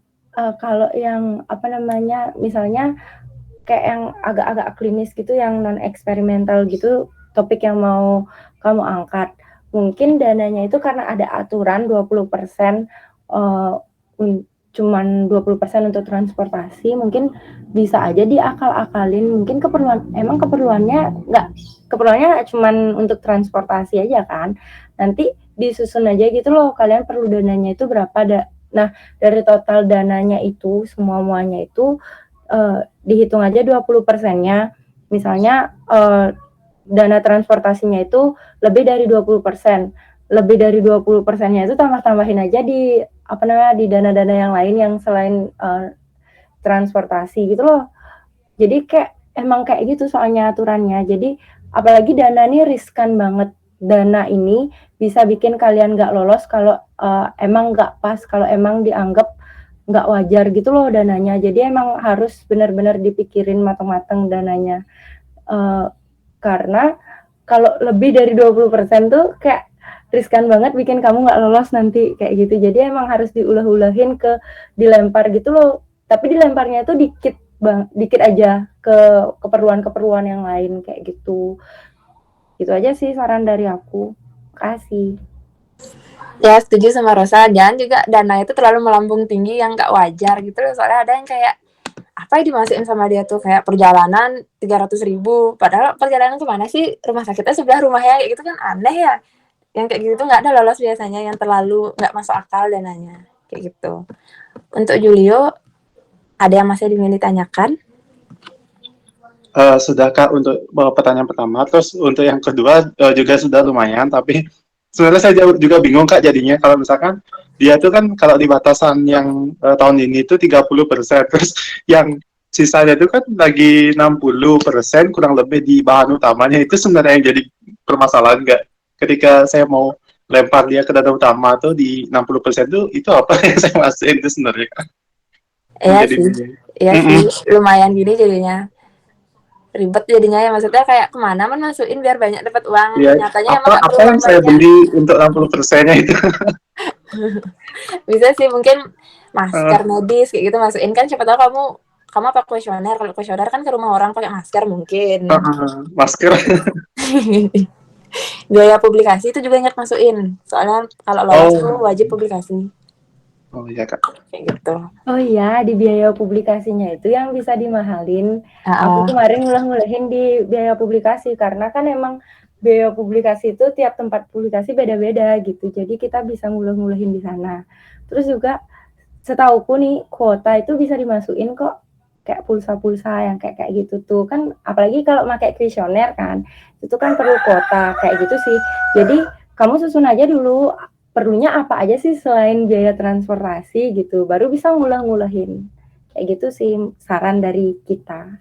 kalau yang apa namanya, misalnya kayak yang agak-agak klinis gitu, yang non eksperimental gitu, topik yang mau kamu angkat, mungkin dananya itu karena ada aturan 20%, cuman 20% untuk transportasi, mungkin bisa aja diakal-akalin. Mungkin keperluannya cuman untuk transportasi aja kan. Nanti disusun aja gitu loh, kalian perlu dananya itu berapa. Nah, dari total dananya itu, semuanya itu dihitung aja 20%-nya. Misalnya dana transportasinya itu lebih dari 20%. Lebih dari 20%-nya itu tambah-tambahin aja di dana-dana yang lain yang selain transportasi gitu loh. Jadi emang kayak gitu soalnya aturannya. Jadi apalagi dana ini riskan banget. Dana ini bisa bikin kalian nggak lolos kalau emang nggak pas, kalau emang dianggap nggak wajar gitu loh dananya. Jadi emang harus benar-benar dipikirin matang-matang dananya. Karena kalau lebih dari 20% tuh kayak riskan banget bikin kamu nggak lolos nanti kayak gitu. Jadi emang harus diulah-ulahin dilempar gitu loh. Tapi dilemparnya itu dikit aja ke keperluan-keperluan yang lain kayak gitu. Gitu aja sih saran dari aku. Makasih. Ya setuju sama Rosa, jangan juga dana itu terlalu melambung tinggi yang nggak wajar gitu loh. Soalnya ada yang kayak apa yang dimasukin sama dia tuh, kayak perjalanan 300.000, padahal perjalanan kemana sih, rumah sakitnya sebelah rumahnya, kayak gitu kan aneh ya. Yang kayak gitu nggak ada lolos biasanya, yang terlalu nggak masuk akal dananya kayak gitu. Untuk Julio ada yang masih ingin ditanyakan? Sudah Kak untuk pertanyaan pertama, terus untuk yang kedua juga sudah lumayan, tapi sebenarnya saya juga bingung Kak jadinya kalau misalkan dia tuh kan kalau di batasan yang tahun ini itu 30%, terus yang sisanya itu kan lagi 60% kurang lebih di bahan utamanya, itu sebenarnya yang jadi permasalahan nggak? Ketika saya mau lempar dia ke dana utama tuh di 60% tuh, itu apa yang saya masukin itu sebenarnya Kak? Iya sih, lumayan gini jadinya. Ribet jadinya ya, maksudnya kayak kemana masukin biar banyak dapat uang, ya, nyatanya apa emang yang saya beli untuk 60%-nya itu. Bisa sih mungkin masker medis kayak gitu masukin kan, siapa tahu kamu apa kuesioner, kalau kuesioner kan ke rumah orang pakai masker mungkin. Masker. Biaya publikasi itu juga ingat masukin, soalnya kalau lolos tuh wajib publikasi Oh iya Kak. kayak gitu. Oh iya, di biaya publikasinya itu yang bisa dimahalin. Aku kemarin ngulah-ngulahin di biaya publikasi, karena kan emang biaya publikasi itu tiap tempat publikasi beda-beda gitu. Jadi kita bisa ngulah-ngulahin di sana. Terus juga setauku nih, kuota itu bisa dimasukin kok, kayak pulsa-pulsa yang kayak gitu tuh. Kan apalagi kalau pakai kuesioner kan, itu kan perlu kuota kayak gitu sih. Jadi kamu susun aja dulu perlunya apa aja sih selain biaya transportasi gitu, baru bisa ngulah-ngulahin. Kayak gitu sih saran dari kita.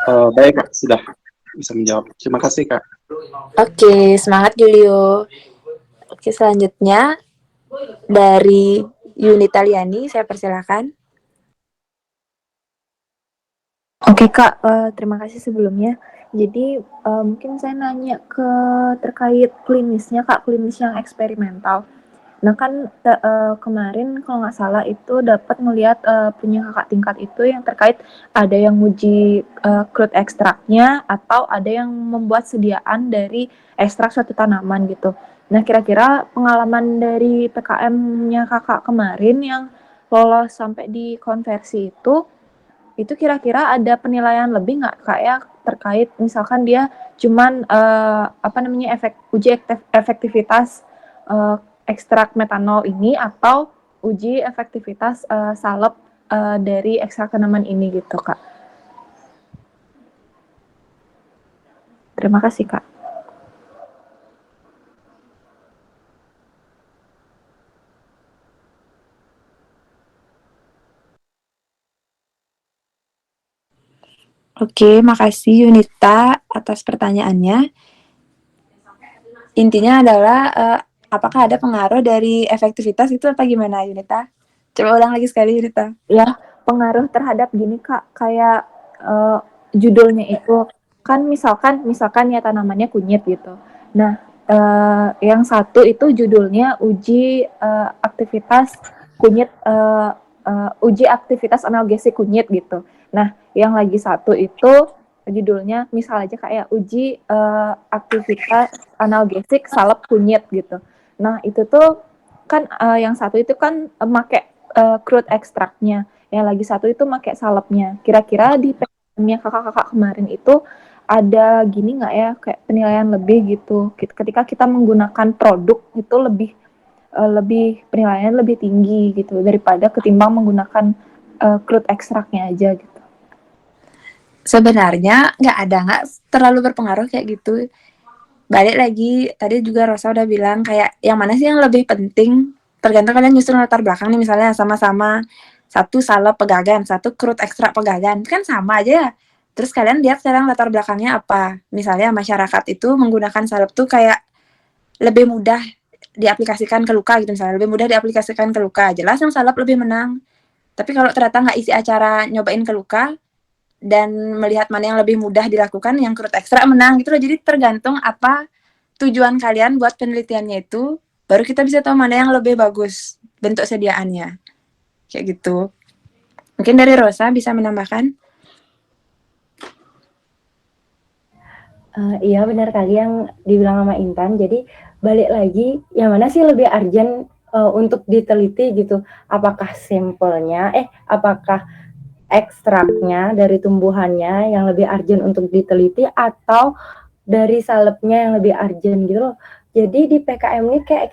Baik Kak, sudah bisa menjawab. Terima kasih Kak. Oke, semangat Julio. Oke, selanjutnya dari Yunita Liani, saya persilakan. Oke Kak, terima kasih sebelumnya. Jadi mungkin saya nanya terkait klinisnya Kak, klinis yang eksperimental. Nah kan kemarin kalau nggak salah itu dapat ngelihat punya kakak tingkat itu yang terkait ada yang uji crude ekstraknya atau ada yang membuat sediaan dari ekstrak suatu tanaman gitu. Nah kira-kira pengalaman dari PKM-nya kakak kemarin yang lolos sampai di konversi itu kira-kira ada penilaian lebih nggak Kak ya terkait misalkan dia cuman uji efektivitas ekstrak metanol ini atau uji efektivitas salep dari ekstrak tanaman ini gitu Kak. Terima kasih Kak. Oke, makasih Yunita atas pertanyaannya. Intinya adalah apakah ada pengaruh dari efektivitas itu apa gimana Yunita? Coba ulang lagi sekali Yunita. Ya, pengaruh terhadap gini Kak, kayak judulnya itu kan misalkan ya tanamannya kunyit gitu. Nah, yang satu itu judulnya uji aktivitas kunyit uji aktivitas analgesik kunyit gitu. Nah, yang lagi satu itu judulnya misal aja kayak uji aktivitas analgesik salep kunyit gitu. Nah, itu tuh kan yang satu itu kan make crude ekstraknya, yang lagi satu itu make salepnya. Kira-kira di PKM-nya kakak-kakak kemarin itu ada gini nggak ya kayak penilaian lebih gitu ketika kita menggunakan produk itu lebih penilaian lebih tinggi gitu daripada ketimbang menggunakan crude ekstraknya aja gitu. Sebenarnya nggak terlalu berpengaruh kayak gitu. Balik lagi tadi juga Rosa udah bilang kayak yang mana sih yang lebih penting, tergantung kalian nyusun latar belakang nih, misalnya sama-sama satu salep pegagan, satu crude ekstrak pegagan, kan sama aja ya. Terus kalian lihat sekarang latar belakangnya apa. Misalnya masyarakat itu menggunakan salep tuh kayak lebih mudah diaplikasikan ke luka gitu, misalnya lebih mudah diaplikasikan ke luka, jelas yang salep lebih menang. Tapi kalau ternyata nggak isi acara nyobain ke luka dan melihat mana yang lebih mudah dilakukan, yang crude ekstrak menang gitu loh. Jadi tergantung apa tujuan kalian buat penelitiannya itu, baru kita bisa tahu mana yang lebih bagus bentuk sediaannya. Kayak gitu. Mungkin dari Rosa bisa menambahkan? Iya benar kali yang dibilang sama Intan. Jadi balik lagi, yang mana sih lebih urgent untuk diteliti gitu? Apakah sampelnya, apakah ekstraknya dari tumbuhannya yang lebih urgent untuk diteliti atau dari salepnya yang lebih urgent gitu loh. Jadi di PKM ini kayak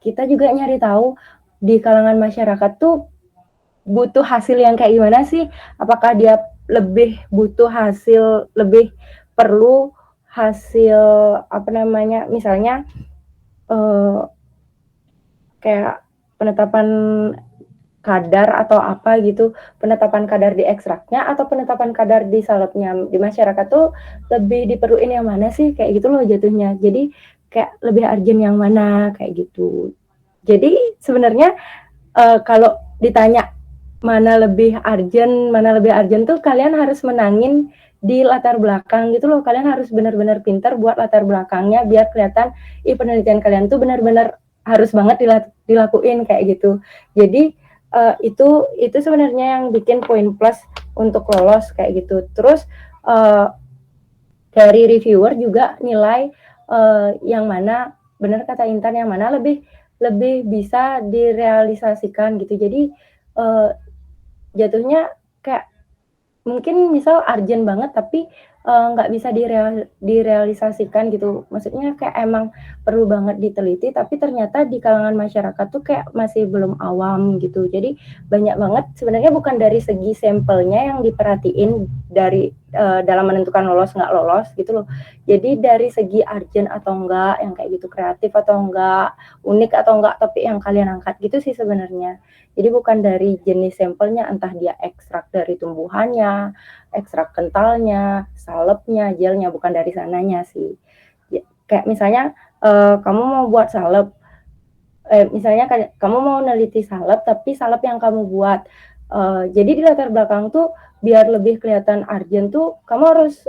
kita juga nyari tahu di kalangan masyarakat tuh butuh hasil yang kayak gimana sih? Apakah dia lebih butuh hasil, lebih perlu hasil misalnya kayak penetapan kadar atau apa gitu, penetapan kadar di ekstraknya atau penetapan kadar di salepnya. Di masyarakat tuh lebih diperluin yang mana sih, kayak gitu loh jatuhnya. Jadi kayak lebih urgent yang mana kayak gitu. Jadi sebenarnya kalau ditanya mana lebih urgent tuh kalian harus menangin di latar belakang gitu loh. Kalian harus benar-benar pintar buat latar belakangnya biar kelihatan penelitian kalian tuh benar-benar harus banget dilakuin kayak gitu. Jadi itu sebenarnya yang bikin poin plus untuk lolos kayak gitu. Terus dari reviewer juga nilai yang mana benar kata Intan, yang mana lebih bisa direalisasikan gitu. Jadi jatuhnya kayak mungkin misal urgent banget tapi nggak bisa direalisasikan gitu. Maksudnya kayak emang perlu banget diteliti tapi ternyata di kalangan masyarakat tuh kayak masih belum awam gitu. Jadi banyak banget sebenarnya bukan dari segi sampelnya yang diperhatiin dari dalam menentukan lolos nggak lolos gitu loh. Jadi dari segi urgent atau enggak, yang kayak gitu kreatif atau enggak, unik atau enggak topik yang kalian angkat gitu sih sebenarnya. Jadi bukan dari jenis sampelnya, entah dia ekstrak dari tumbuhannya, ekstrak kentalnya, salepnya, gelnya, bukan dari sananya sih. Kayak misalnya kamu mau buat salep, misalnya kamu mau neliti salep, tapi salep yang kamu buat. Jadi di latar belakang tuh biar lebih kelihatan urgent tuh kamu harus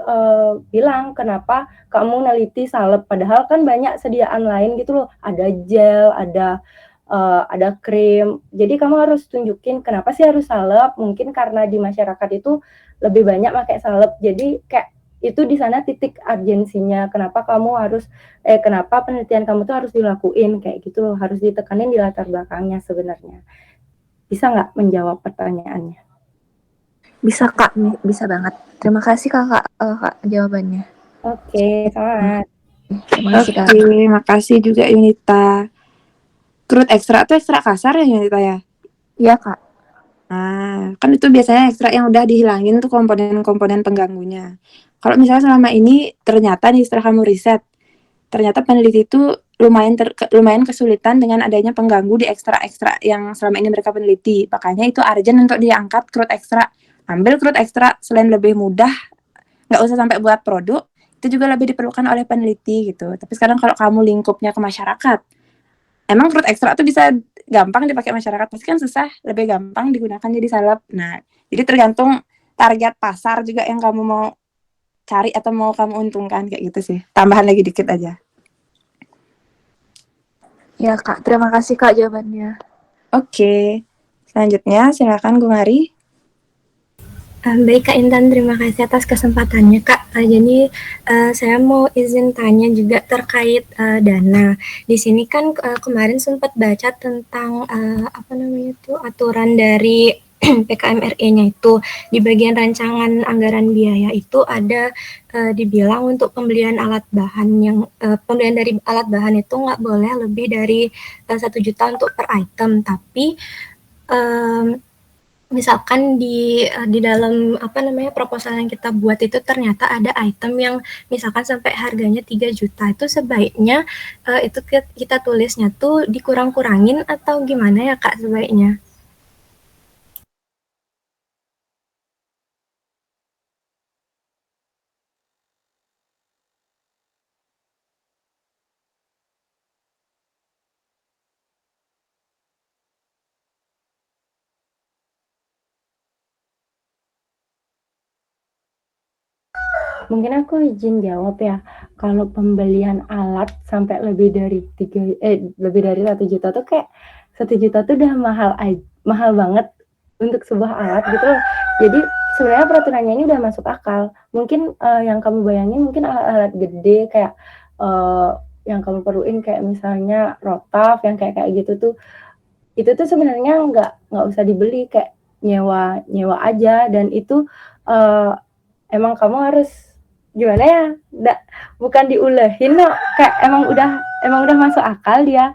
bilang kenapa kamu neliti salep. Padahal kan banyak sediaan lain gitu loh. Ada gel, ada krim. Jadi kamu harus tunjukin kenapa sih harus salep. Mungkin karena di masyarakat itu lebih banyak pakai salep. Jadi kayak itu di sana titik urgensinya. Kenapa kamu harus kenapa penelitian kamu tuh harus dilakuin kayak gitu loh. Harus ditekanin di latar belakangnya sebenarnya. Bisa nggak menjawab pertanyaannya? Bisa Kak, bisa banget. Terima kasih Kakak, Kak jawabannya. Oke, selamat. Terima kasih Kak. Oke, makasih juga Yunita. Crude ekstrak tuh ekstrak kasar ya Yunita ya? Iya Kak. Nah, kan itu biasanya ekstrak yang udah dihilangin tuh komponen-komponen pengganggunya. Kalau misalnya selama ini ternyata nih setelah kamu riset, ternyata peneliti itu lumayan kesulitan dengan adanya pengganggu di ekstrak-ekstrak yang selama ini mereka peneliti. Makanya itu urgent untuk diangkat crude ekstrak. Ambil crude ekstrak selain lebih mudah, nggak usah sampai buat produk, itu juga lebih diperlukan oleh peneliti gitu. Tapi sekarang kalau kamu lingkupnya ke masyarakat, emang crude ekstrak tuh bisa gampang dipakai masyarakat, pasti kan susah, lebih gampang digunakan jadi salep. Nah, jadi tergantung target pasar juga yang kamu mau cari atau mau kamu untungkan kayak gitu sih. Tambahan lagi dikit aja. Ya Kak, terima kasih Kak jawabannya. Oke, selanjutnya silakan Gung Ari. Baik Kak Intan, terima kasih atas kesempatannya Kak. Jadi saya mau izin tanya juga terkait dana. Di sini kan kemarin sempat baca tentang aturan dari PKMRE-nya itu di bagian rancangan anggaran biaya itu ada dibilang untuk pembelian alat bahan yang pembelian dari alat bahan itu nggak boleh lebih dari 1 juta untuk per item, tapi misalkan di dalam proposal yang kita buat itu ternyata ada item yang misalkan sampai harganya 3 juta, itu sebaiknya itu kita tulisnya tuh dikurang-kurangin atau gimana ya Kak sebaiknya? Mungkin aku izin jawab ya. Kalau pembelian alat sampai lebih dari 1 juta tuh kayak 1 juta tuh udah mahal banget untuk sebuah alat gitu loh. Jadi sebenarnya peraturannya ini udah masuk akal. Mungkin yang kamu bayangin mungkin alat-alat gede kayak yang kamu perluin kayak misalnya rotaf yang kayak gitu tuh. Itu tuh sebenarnya nggak usah dibeli, kayak nyewa aja, dan itu emang kamu harus gimana ya, bukan diulehin no, kayak emang udah masuk akal dia.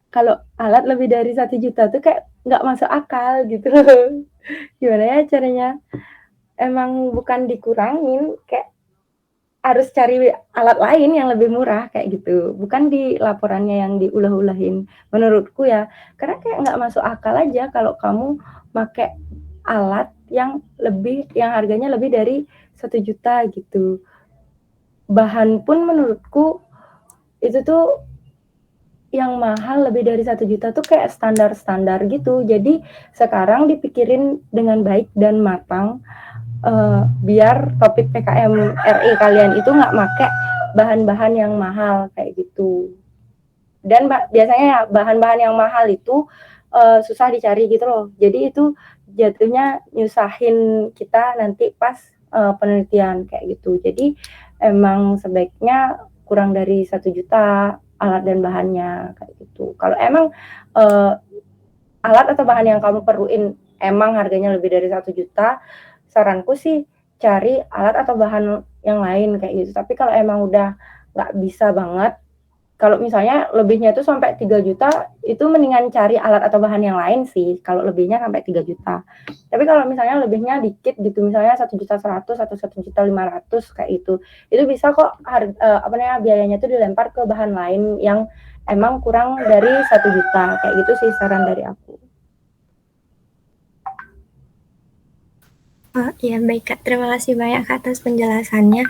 Kalau alat lebih dari 1 juta tuh kayak nggak masuk akal gitu loh. Gimana ya caranya, emang bukan dikurangin, kayak harus cari alat lain yang lebih murah kayak gitu, bukan di laporannya yang diulah-ulahin menurutku ya. Karena kayak nggak masuk akal aja kalau kamu pakai alat yang harganya lebih dari 1 juta gitu. Bahan pun menurutku itu tuh yang mahal lebih dari 1 juta tuh kayak standar-standar gitu. Jadi sekarang dipikirin dengan baik dan matang, biar topik PKMRI kalian itu nggak make bahan-bahan yang mahal kayak gitu. Dan biasanya ya bahan-bahan yang mahal itu susah dicari gitu loh. Jadi itu jatuhnya nyusahin kita nanti pas penelitian kayak gitu. Jadi emang sebaiknya kurang dari 1 juta alat dan bahannya kayak gitu. Kalau emang alat atau bahan yang kamu perluin emang harganya lebih dari 1 juta, saranku sih cari alat atau bahan yang lain kayak gitu. Tapi kalau emang udah nggak bisa banget, kalau misalnya lebihnya itu sampai 3 juta, itu mendingan cari alat atau bahan yang lain sih, kalau lebihnya sampai 3 juta. Tapi kalau misalnya lebihnya dikit gitu, misalnya 1.100.000 atau 1.500.000 kayak itu bisa kok biayanya itu dilempar ke bahan lain yang emang kurang dari 1 juta, kayak gitu sih saran dari aku. Oh iya baik Kak, terima kasih banyak Kak atas penjelasannya.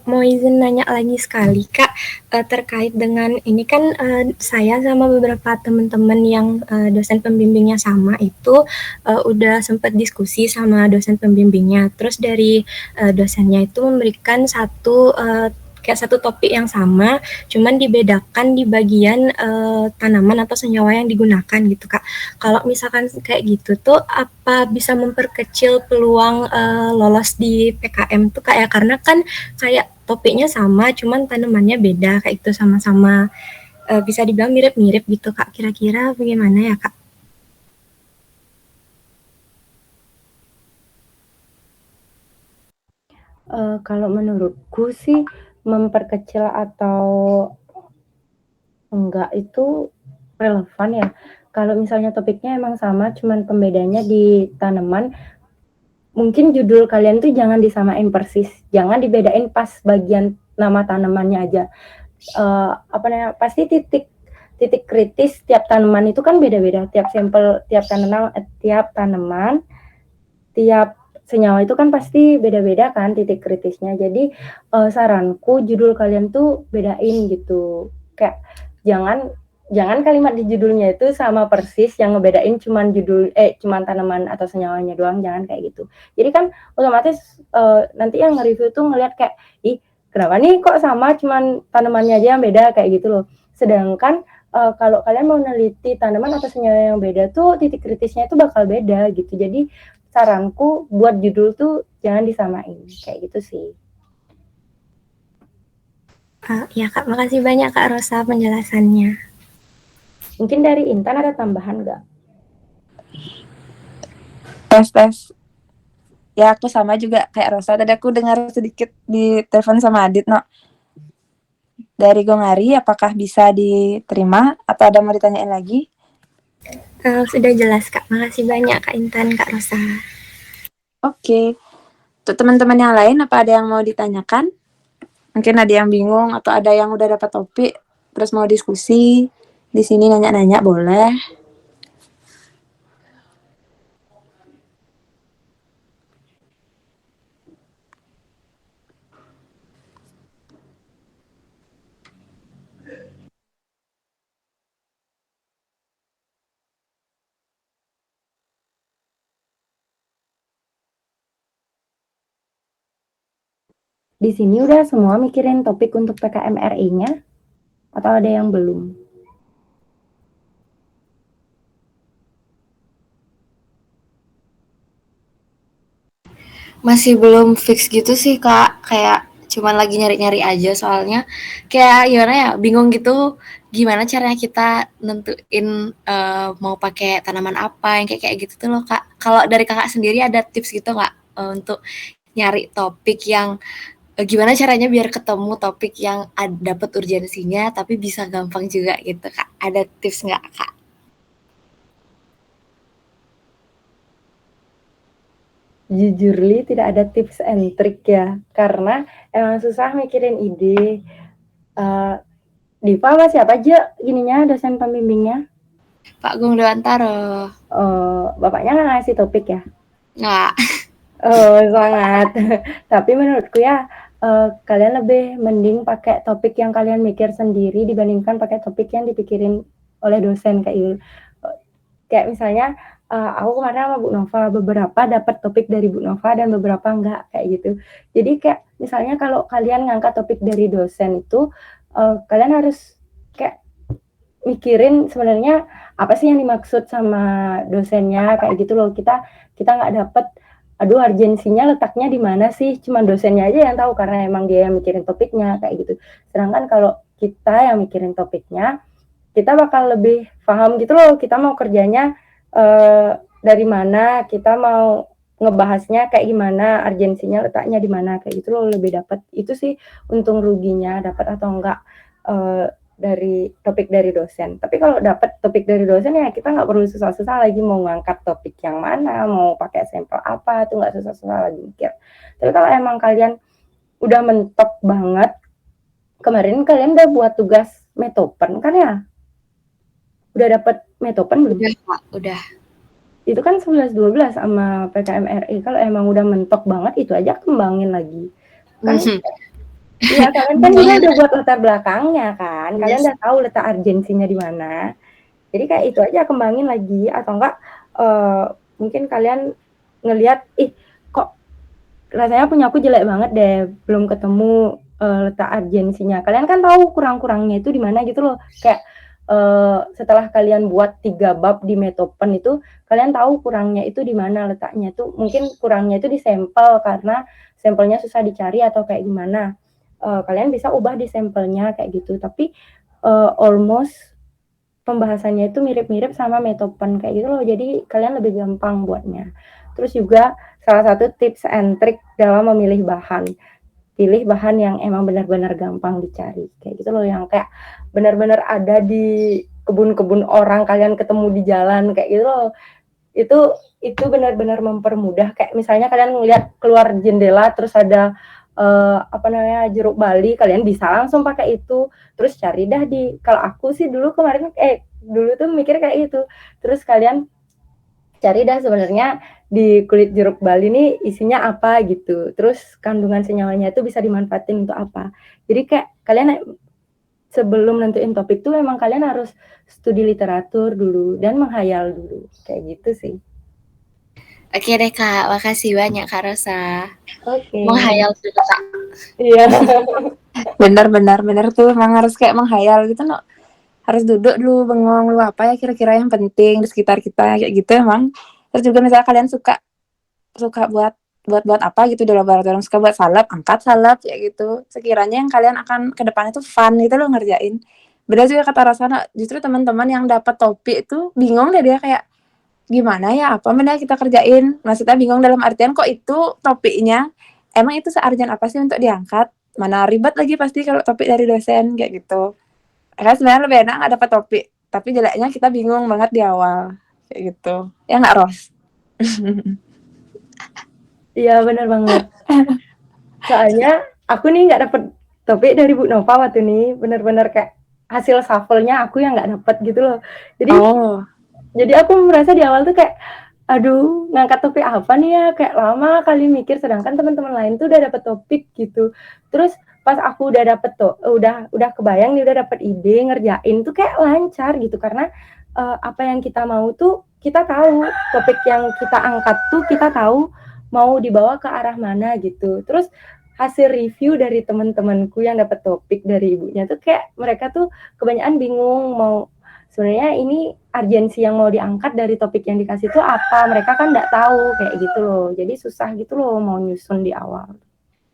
Mau izin nanya lagi sekali Kak, terkait dengan ini kan saya sama beberapa teman-teman yang dosen pembimbingnya sama itu udah sempat diskusi sama dosen pembimbingnya. Terus dari dosennya itu memberikan kayak satu topik yang sama, cuman dibedakan di bagian tanaman atau senyawa yang digunakan gitu Kak. Kalau misalkan kayak gitu tuh apa bisa memperkecil peluang lolos di PKM tuh Kak ya? Karena kan kayak topiknya sama, cuman tanamannya beda kayak itu sama-sama bisa dibilang mirip-mirip gitu Kak. Kira-kira bagaimana ya Kak? Kalau menurutku sih memperkecil atau enggak itu relevan ya. Kalau misalnya topiknya emang sama, cuman pembedanya di tanaman, mungkin judul kalian tuh jangan disamain persis, jangan dibedain pas bagian nama tanamannya aja. Pasti titik kritis tiap tanaman itu kan beda-beda, tiap sampel, tiap tanaman, tiap senyawa itu kan pasti beda-beda kan titik kritisnya. Jadi saranku judul kalian tuh bedain gitu. Kayak jangan kalimat di judulnya itu sama persis, yang ngebedain cuman tanaman atau senyawanya doang, jangan kayak gitu. Jadi kan otomatis nanti yang nge-review tuh ngelihat kayak, ih kenapa nih kok sama cuman tanamannya aja yang beda kayak gitu loh. Sedangkan kalau kalian mau neliti tanaman atau senyawa yang beda tuh titik kritisnya itu bakal beda gitu. Jadi saranku buat judul tuh jangan disamain kayak gitu sih. Ya Kak, makasih banyak Kak Rosa penjelasannya. Mungkin dari Intan ada tambahan nggak? Tes. Ya aku sama juga kayak Rosa. Tadi aku dengar sedikit di telepon sama Adit, no. Dari Gongari, apakah bisa diterima atau ada mau ditanyain lagi? Sudah jelas Kak, makasih banyak Kak Intan, Kak Rosa. Oke. Untuk teman-teman yang lain, apa ada yang mau ditanyakan? Mungkin ada yang bingung atau ada yang udah dapat topik, terus mau diskusi. Di sini nanya-nanya boleh. Di sini udah semua mikirin topik untuk PKMRI-nya? Atau ada yang belum? Masih belum fix gitu sih Kak, kayak cuman lagi nyari-nyari aja soalnya kayak gimana ya, bingung gitu gimana caranya kita nentuin mau pakai tanaman apa yang kayak gitu tuh loh Kak. Kalau dari Kakak sendiri ada tips gitu nggak untuk nyari topik yang gimana caranya biar ketemu topik yang dapat urgensinya tapi bisa gampang juga gitu Kak. Ada tips nggak Kak? Jujur Li, tidak ada tips and trick ya, karena emang susah mikirin ide. Diva sama siapa aja gininya dosen pembimbingnya? Pak Gung Dewantara. Bapaknya nggak ngasih topik ya? Nggak. Oh, sangat. Tapi menurutku ya, kalian lebih mending pakai topik yang kalian mikir sendiri dibandingkan pakai topik yang dipikirin oleh dosen kayak gitu. Kayak misalnya aku kemarin sama Bu Nova beberapa dapat topik dari Bu Nova dan beberapa enggak kayak gitu. Jadi kayak misalnya kalau kalian ngangkat topik dari dosen itu kalian harus kayak mikirin sebenarnya apa sih yang dimaksud sama dosennya kayak gitu loh. Kita nggak dapet aduh urgensinya letaknya di mana sih, cuman dosennya aja yang tahu karena emang dia yang mikirin topiknya kayak gitu. Sedangkan kalau kita yang mikirin topiknya, kita bakal lebih paham gitu loh, kita mau kerjanya dari mana, kita mau ngebahasnya kayak gimana, urgensinya letaknya di mana kayak gitu loh, lebih dapat. Itu sih untung ruginya dapat atau enggak dari topik dari dosen. Tapi kalau dapat topik dari dosen ya kita nggak perlu susah-susah lagi mau ngangkat topik yang mana, mau pakai sampel apa, itu nggak susah-susah lagi mikir. Tapi kalau emang kalian udah mentok banget, kemarin kalian udah buat tugas metopen kan ya? Udah dapat metopen belum? Udah, Kak, udah. Itu kan 11-12 sama PKMRE. Kalau emang udah mentok banget itu aja kembangin lagi. Kan iya, kalian kan juga udah buat latar belakangnya kan. Kalian udah tahu letak urgensinya di mana. Jadi kayak itu aja kembangin lagi atau enggak mungkin kalian ngelihat kok rasanya punya aku jelek banget deh, belum ketemu letak urgensinya. Kalian kan tahu kurang-kurangnya itu di mana gitu loh. Kayak setelah kalian buat 3 bab di metopen itu, kalian tahu kurangnya itu di mana letaknya tuh. Mungkin kurangnya itu di sampel karena sampelnya susah dicari atau kayak gimana. Kalian bisa ubah di sampelnya kayak gitu. Tapi almost pembahasannya itu mirip-mirip sama metopen kayak gitu loh. Jadi kalian lebih gampang buatnya. Terus juga salah satu tips and trick dalam memilih bahan. Pilih bahan yang emang benar-benar gampang dicari. Kayak gitu loh, yang kayak benar-benar ada di kebun-kebun orang, kalian ketemu di jalan kayak gitu loh. Itu benar-benar mempermudah. Kayak misalnya kalian ngeliat keluar jendela terus ada jeruk Bali, kalian bisa langsung pakai itu. Terus cari dah kalau aku sih dulu tuh mikir kayak itu. Terus kalian cari dah sebenarnya di kulit jeruk Bali ini isinya apa gitu. Terus kandungan senyawanya itu bisa dimanfaatin untuk apa. Jadi kayak kalian sebelum nentuin topik tuh memang kalian harus studi literatur dulu dan menghayal dulu. Kayak gitu sih. Oke deh Kak, makasih banyak Kak Rosa. Oke. Menghayal dulu Kak. Iya. Benar tuh emang harus kayak menghayal gitu no. Harus duduk dulu bengong lu apa ya kira-kira yang penting di sekitar kita kayak gitu emang. Terus juga misalnya kalian suka buat apa gitu di laboratorium, suka buat salep, angkat salep kayak gitu. Sekiranya yang kalian akan ke depannya tuh fun gitu loh ngerjain. Benar juga kata Rasana, justru teman-teman yang dapat topik itu bingung deh dia kayak gimana ya apa benar kita kerjain. Maksudnya bingung dalam artian kok itu topiknya emang itu searjan apa sih untuk diangkat? Mana ribet lagi pasti kalau topik dari dosen kayak gitu. Kan sebenarnya lebih enak nggak dapat topik, tapi jeleknya kita bingung banget di awal kayak gitu. Ya nggak Ros? Iya benar banget. Soalnya aku nih nggak dapet topik dari Bu Nova waktu ini, benar-benar kayak hasil shuffle-nya aku yang nggak dapet gitu loh. Jadi aku merasa di awal tuh kayak aduh ngangkat topik apa nih ya, kayak lama kali mikir, sedangkan teman-teman lain tuh udah dapet topik gitu. Terus pas aku udah dapet udah kebayang nih, udah dapet ide ngerjain tuh kayak lancar gitu karena apa yang kita mau tuh kita tahu, topik yang kita angkat tuh kita tahu mau dibawa ke arah mana gitu. Terus hasil review dari teman-temanku yang dapat topik dari ibunya tuh kayak mereka tuh kebanyakan bingung mau sebenarnya ini urgensi yang mau diangkat dari topik yang dikasih tuh apa. Mereka kan nggak tahu kayak gitu loh. Jadi susah gitu loh mau nyusun di awal.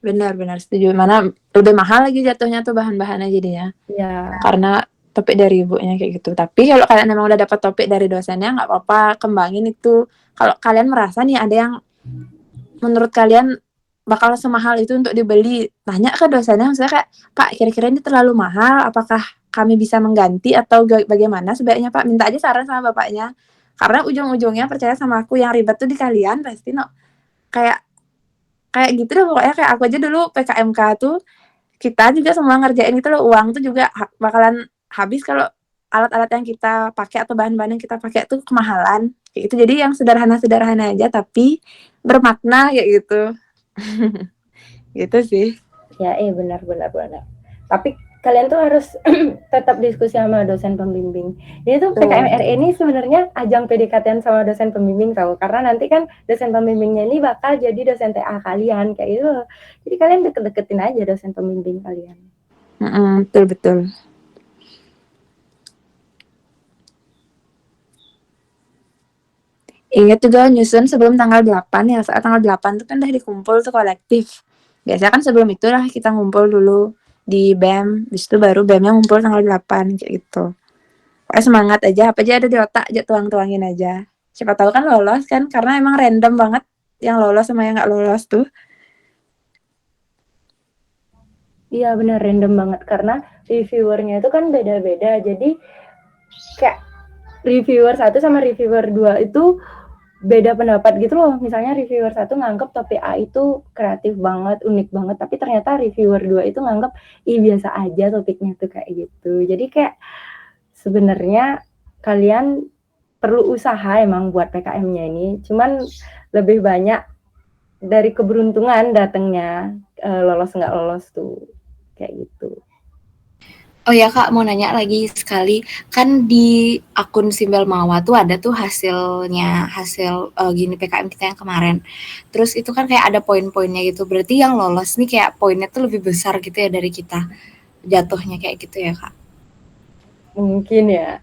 Benar setuju. Mana udah mahal lagi jatuhnya tuh bahan-bahannya jadinya. Iya. Karena topik dari ibunya kayak gitu. Tapi kalau kalian memang udah dapat topik dari dosennya nggak apa-apa, kembangin itu. Kalau kalian merasa nih ada yang menurut kalian bakal semahal itu untuk dibeli, tanya ke dosennya, misalnya kayak Pak kira-kira ini terlalu mahal, apakah kami bisa mengganti atau bagaimana sebaiknya Pak, minta aja saran sama bapaknya, karena ujung-ujungnya percaya sama aku yang ribet tuh di kalian pasti no, kayak gitu deh pokoknya. Kayak aku aja dulu PKMK tuh kita juga semua ngerjain gitu loh, uang tuh juga bakalan habis kalau alat-alat yang kita pakai atau bahan-bahan yang kita pakai tuh kemahalan kayak gitu. Jadi yang sederhana-sederhana aja tapi bermakna kayak gitu. Gitu sih. Ya, benar. Tapi kalian tuh harus tetap diskusi sama dosen pembimbing. Ini tuh PKMRE ini sebenarnya ajang PDKT sama dosen pembimbing tahu. Karena nanti kan dosen pembimbingnya ini bakal jadi dosen TA kalian kayak gitu. Jadi kalian deket-deketin aja dosen pembimbing kalian. Betul. Ingat juga nyusun sebelum tanggal 8 ya, saat tanggal 8 itu kan udah dikumpul tuh kolektif. Biasanya kan sebelum itu lah kita ngumpul dulu di BEM, habis itu baru BEM-nya ngumpul tanggal 8 kayak gitu. Pokoknya semangat aja, apa aja ada di otak aja tuang-tuangin aja. Siapa tahu kan lolos kan, karena emang random banget yang lolos sama yang nggak lolos tuh. Iya benar random banget karena reviewernya itu kan beda-beda. Jadi kayak reviewer 1 sama reviewer 2 itu beda pendapat gitu loh. Misalnya reviewer 1 nganggep topik A itu kreatif banget, unik banget, tapi ternyata reviewer 2 itu nganggep biasa aja topiknya tuh kayak gitu. Jadi kayak sebenarnya kalian perlu usaha emang buat PKM-nya ini, cuman lebih banyak dari keberuntungan datangnya lolos nggak lolos tuh kayak gitu. Oh ya Kak, mau nanya lagi sekali, kan di akun Simbel Mawa tuh ada tuh hasilnya, hasil gini PKM kita yang kemarin. Terus itu kan kayak ada poin-poinnya gitu, berarti yang lolos nih kayak poinnya tuh lebih besar gitu ya dari kita, jatuhnya kayak gitu ya Kak? Mungkin ya.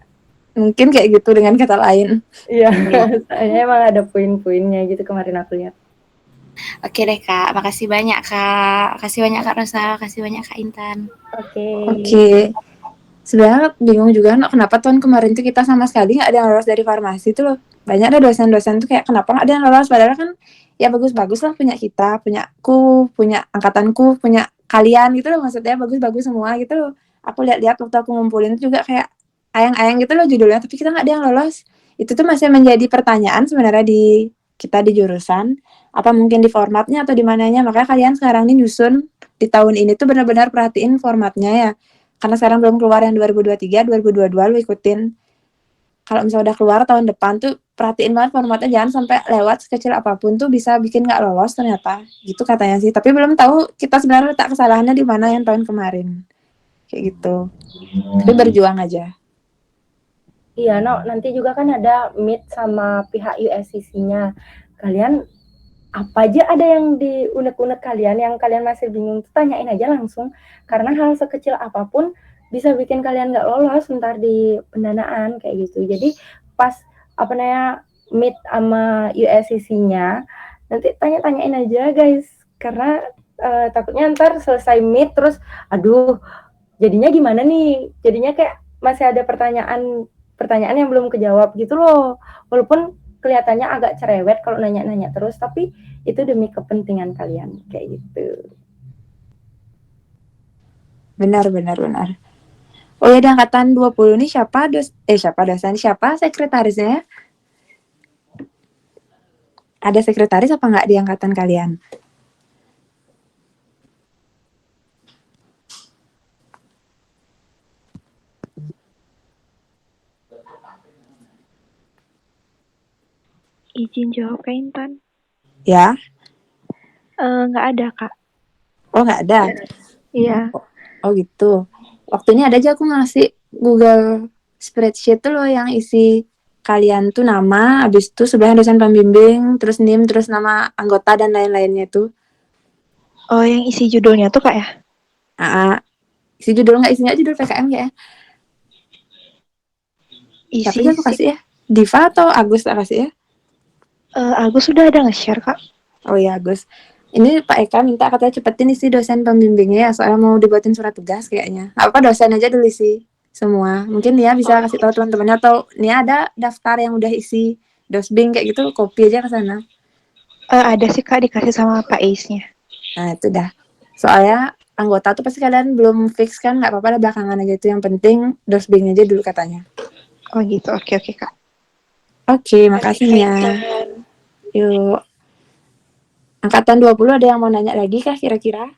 Mungkin kayak gitu dengan kata lain. Iya, soalnya emang ada poin-poinnya gitu kemarin aku lihat. Oke deh Kak, makasih banyak Kak. Makasih banyak Kak Rosa, makasih banyak Kak Intan. Oke. Sebenarnya bingung juga kenapa tahun kemarin tuh kita sama sekali nggak ada yang lolos dari farmasi tuh loh. Banyak ada dosen-dosen tuh kayak kenapa nggak ada yang lolos, padahal kan ya bagus-bagus lah punya kita, punya aku, punya angkatanku, punya kalian gitu loh, maksudnya bagus-bagus semua gitu loh. Aku lihat-lihat waktu aku ngumpulin juga kayak ayang-ayang gitu loh judulnya, tapi kita nggak ada yang lolos. Itu tuh masih menjadi pertanyaan sebenarnya di kita di jurusan, apa mungkin di formatnya atau di mananya. Makanya kalian sekarang ini nyusun di tahun ini tuh benar-benar perhatiin formatnya ya. Karena sekarang belum keluar yang 2023, 2022 lu ikutin. Kalau misalnya udah keluar tahun depan tuh perhatiin banget formatnya, jangan sampai lewat sekecil apapun tuh bisa bikin nggak lolos ternyata. Gitu katanya sih. Tapi belum tahu kita sebenarnya letak kesalahannya di mana yang tahun kemarin. Kayak gitu. Tapi berjuang aja. Iya, nanti juga kan ada meet sama pihak USCC-nya. Kalian apa aja ada yang di unek-unek kalian yang kalian masih bingung, tanyain aja langsung. Karena hal sekecil apapun bisa bikin kalian nggak lolos ntar di pendanaan kayak gitu. Jadi pas meet sama USCC-nya, nanti tanya-tanyain aja guys. Karena takutnya ntar selesai meet terus, aduh jadinya gimana nih? Jadinya kayak masih ada pertanyaan yang belum kejawab gitu loh. Walaupun kelihatannya agak cerewet kalau nanya-nanya terus, tapi itu demi kepentingan kalian kayak gitu. Benar. Oh ya, di angkatan 20 nih siapa dosen, siapa sekretarisnya? Ada sekretaris apa nggak di angkatan kalian? Izin jawab Kak Intan. Ya? Nggak ada Kak. Oh nggak ada? Iya. Oh gitu. Waktunya ada aja aku ngasih Google spreadsheet tuh loh yang isi kalian tuh nama, habis itu sebelahnya dosen pembimbing, terus NIM, terus nama anggota dan lain-lainnya tuh. Oh yang isi judulnya tuh Kak ya? Isi judul nggak, isinya judul PKM ya? Siapa Isi aja aku kasih ya? Diva atau Agus tak kasih ya? Agus sudah ada nge-share Kak. Oh iya Agus. Ini Pak Eka minta katanya cepetin isi dosen pembimbingnya ya, soalnya mau dibuatin surat tugas kayaknya. Apa dosen aja dulu isi semua. Mungkin dia bisa kasih tahu teman-temannya, atau ini ada daftar yang udah isi dosbing kayak gitu, copy aja ke sana. Ada sih Kak, dikasih sama Pak Ace-nya. Nah itu dah. Soalnya anggota tuh pasti kalian belum fix kan, nggak apa-apa, belakangan aja itu. Yang penting dosbing aja dulu katanya. Oh gitu, oke Kak. Oke, makasihnya. Yuk. Angkatan 20 ada yang mau nanya lagi kah kira-kira?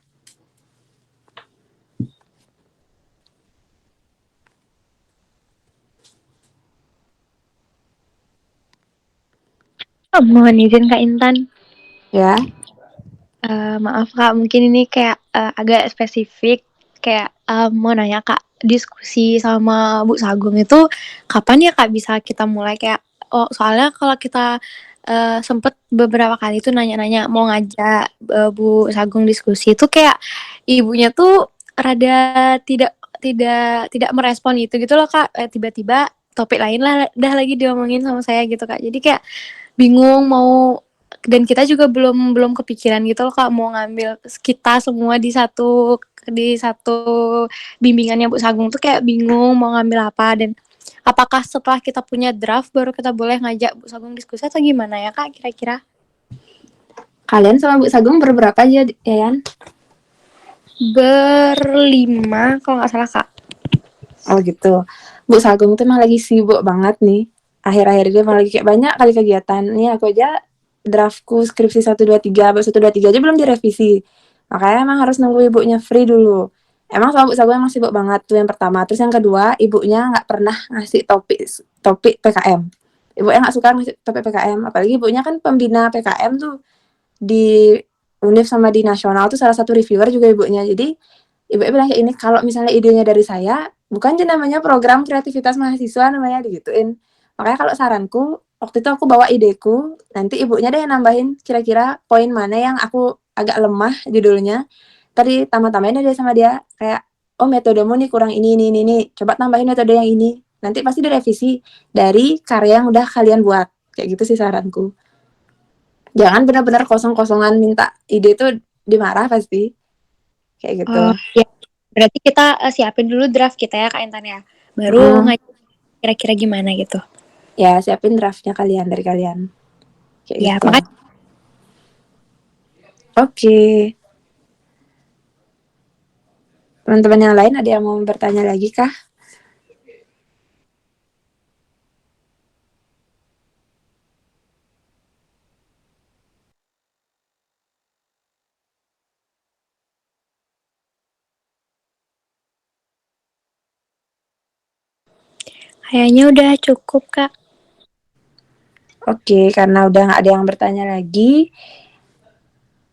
Mohon izin Kak Intan. Ya. Maaf Kak, mungkin ini kayak agak spesifik. Kayak mau nanya Kak, diskusi sama Bu Sagung itu kapan ya Kak bisa kita mulai? Kayak soalnya kalau kita sempet beberapa kali tuh nanya-nanya mau ngajak Bu Sagung diskusi itu kayak ibunya tuh rada tidak tidak tidak merespon gitu loh Kak. Tiba-tiba topik lain lah dah lagi diomongin sama saya gitu Kak. Jadi kayak bingung mau, dan kita juga belum belum kepikiran gitu loh Kak mau ngambil kita semua di satu bimbingannya Bu Sagung tuh kayak bingung mau ngambil apa, dan apakah setelah kita punya draft baru kita boleh ngajak Bu Sagung diskusi atau gimana ya Kak kira-kira? Kalian sama Bu Sagung berberapa aja, Yayan? Berlima kalau nggak salah Kak. Oh gitu. Bu Sagung tuh emang lagi sibuk banget nih. Akhir-akhir ini emang lagi kayak banyak kali kegiatan. Nih aku aja draftku skripsi 123, bab 123 aja belum direvisi. Makanya emang harus nunggu ibunya free dulu. Emang sama Bu Sagung emang sibuk banget tuh yang pertama. Terus yang kedua, ibunya nggak pernah ngasih topik PKM. Ibunya nggak suka ngasih topik PKM. Apalagi ibunya kan pembina PKM tuh di Univ sama di Nasional tuh salah satu reviewer juga ibunya. Jadi ibunya bilang kayak ini, kalau misalnya idenya dari saya, bukan aja namanya program kreativitas mahasiswa namanya digituin. Makanya kalau saranku, waktu itu aku bawa ideku, nanti ibunya deh yang nambahin kira-kira poin mana yang aku agak lemah judulnya. Tadi tambah-tambahin aja sama dia, kayak, oh metodemu nih kurang ini. Coba tambahin metode yang ini. Nanti pasti direvisi dari karya yang udah kalian buat. Kayak gitu sih saranku. Jangan benar-benar kosong-kosongan minta ide itu dimarah pasti. Kayak gitu. Ya, berarti kita siapin dulu draft kita ya Kak Intan ya. Baru ngajak kira-kira gimana gitu. Ya, siapin draftnya kalian dari kalian. Kayak Ya, gitu. makasih. Oke. Teman-teman yang lain ada yang mau bertanya lagi kah? Kayaknya udah cukup Kak. Oke, karena udah nggak ada yang bertanya lagi,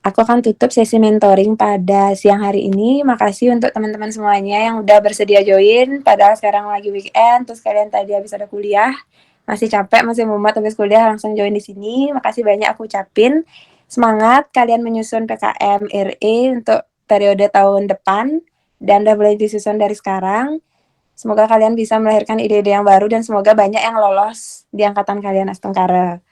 aku akan tutup sesi mentoring pada siang hari ini. Makasih untuk teman-teman semuanya yang udah bersedia join. Padahal sekarang lagi weekend, terus kalian tadi habis ada kuliah, masih capek, masih mumet habis kuliah langsung join di sini. Makasih banyak aku ucapin. Semangat kalian menyusun PKM RE untuk periode tahun depan dan udah boleh disusun dari sekarang. Semoga kalian bisa melahirkan ide-ide yang baru dan semoga banyak yang lolos di angkatan kalian Astengkara.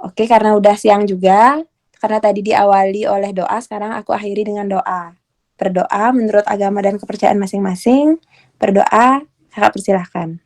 Oke, karena udah siang juga, karena tadi diawali oleh doa, sekarang aku akhiri dengan doa. Berdoa menurut agama dan kepercayaan masing-masing. Berdoa, kakak persilahkan.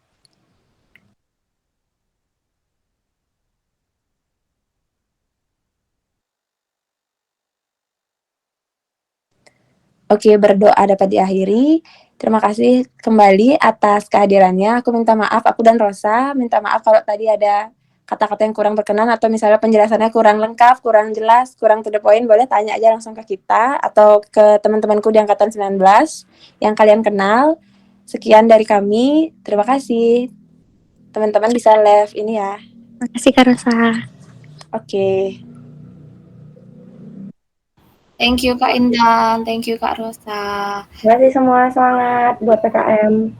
Oke, berdoa dapat diakhiri. Terima kasih kembali atas kehadirannya. Aku minta maaf, aku dan Rosa. Minta maaf kalau tadi ada kata-kata yang kurang berkenan atau misalnya penjelasannya kurang lengkap, kurang jelas, kurang to the point. Boleh tanya aja langsung ke kita atau ke teman-temanku di Angkatan 19 yang kalian kenal. Sekian dari kami. Terima kasih. Teman-teman bisa live ini ya. Makasih Kak Rosa. Oke. Thank you Kak Intan, thank you Kak Rosa. Terima kasih semua, semangat buat PKM.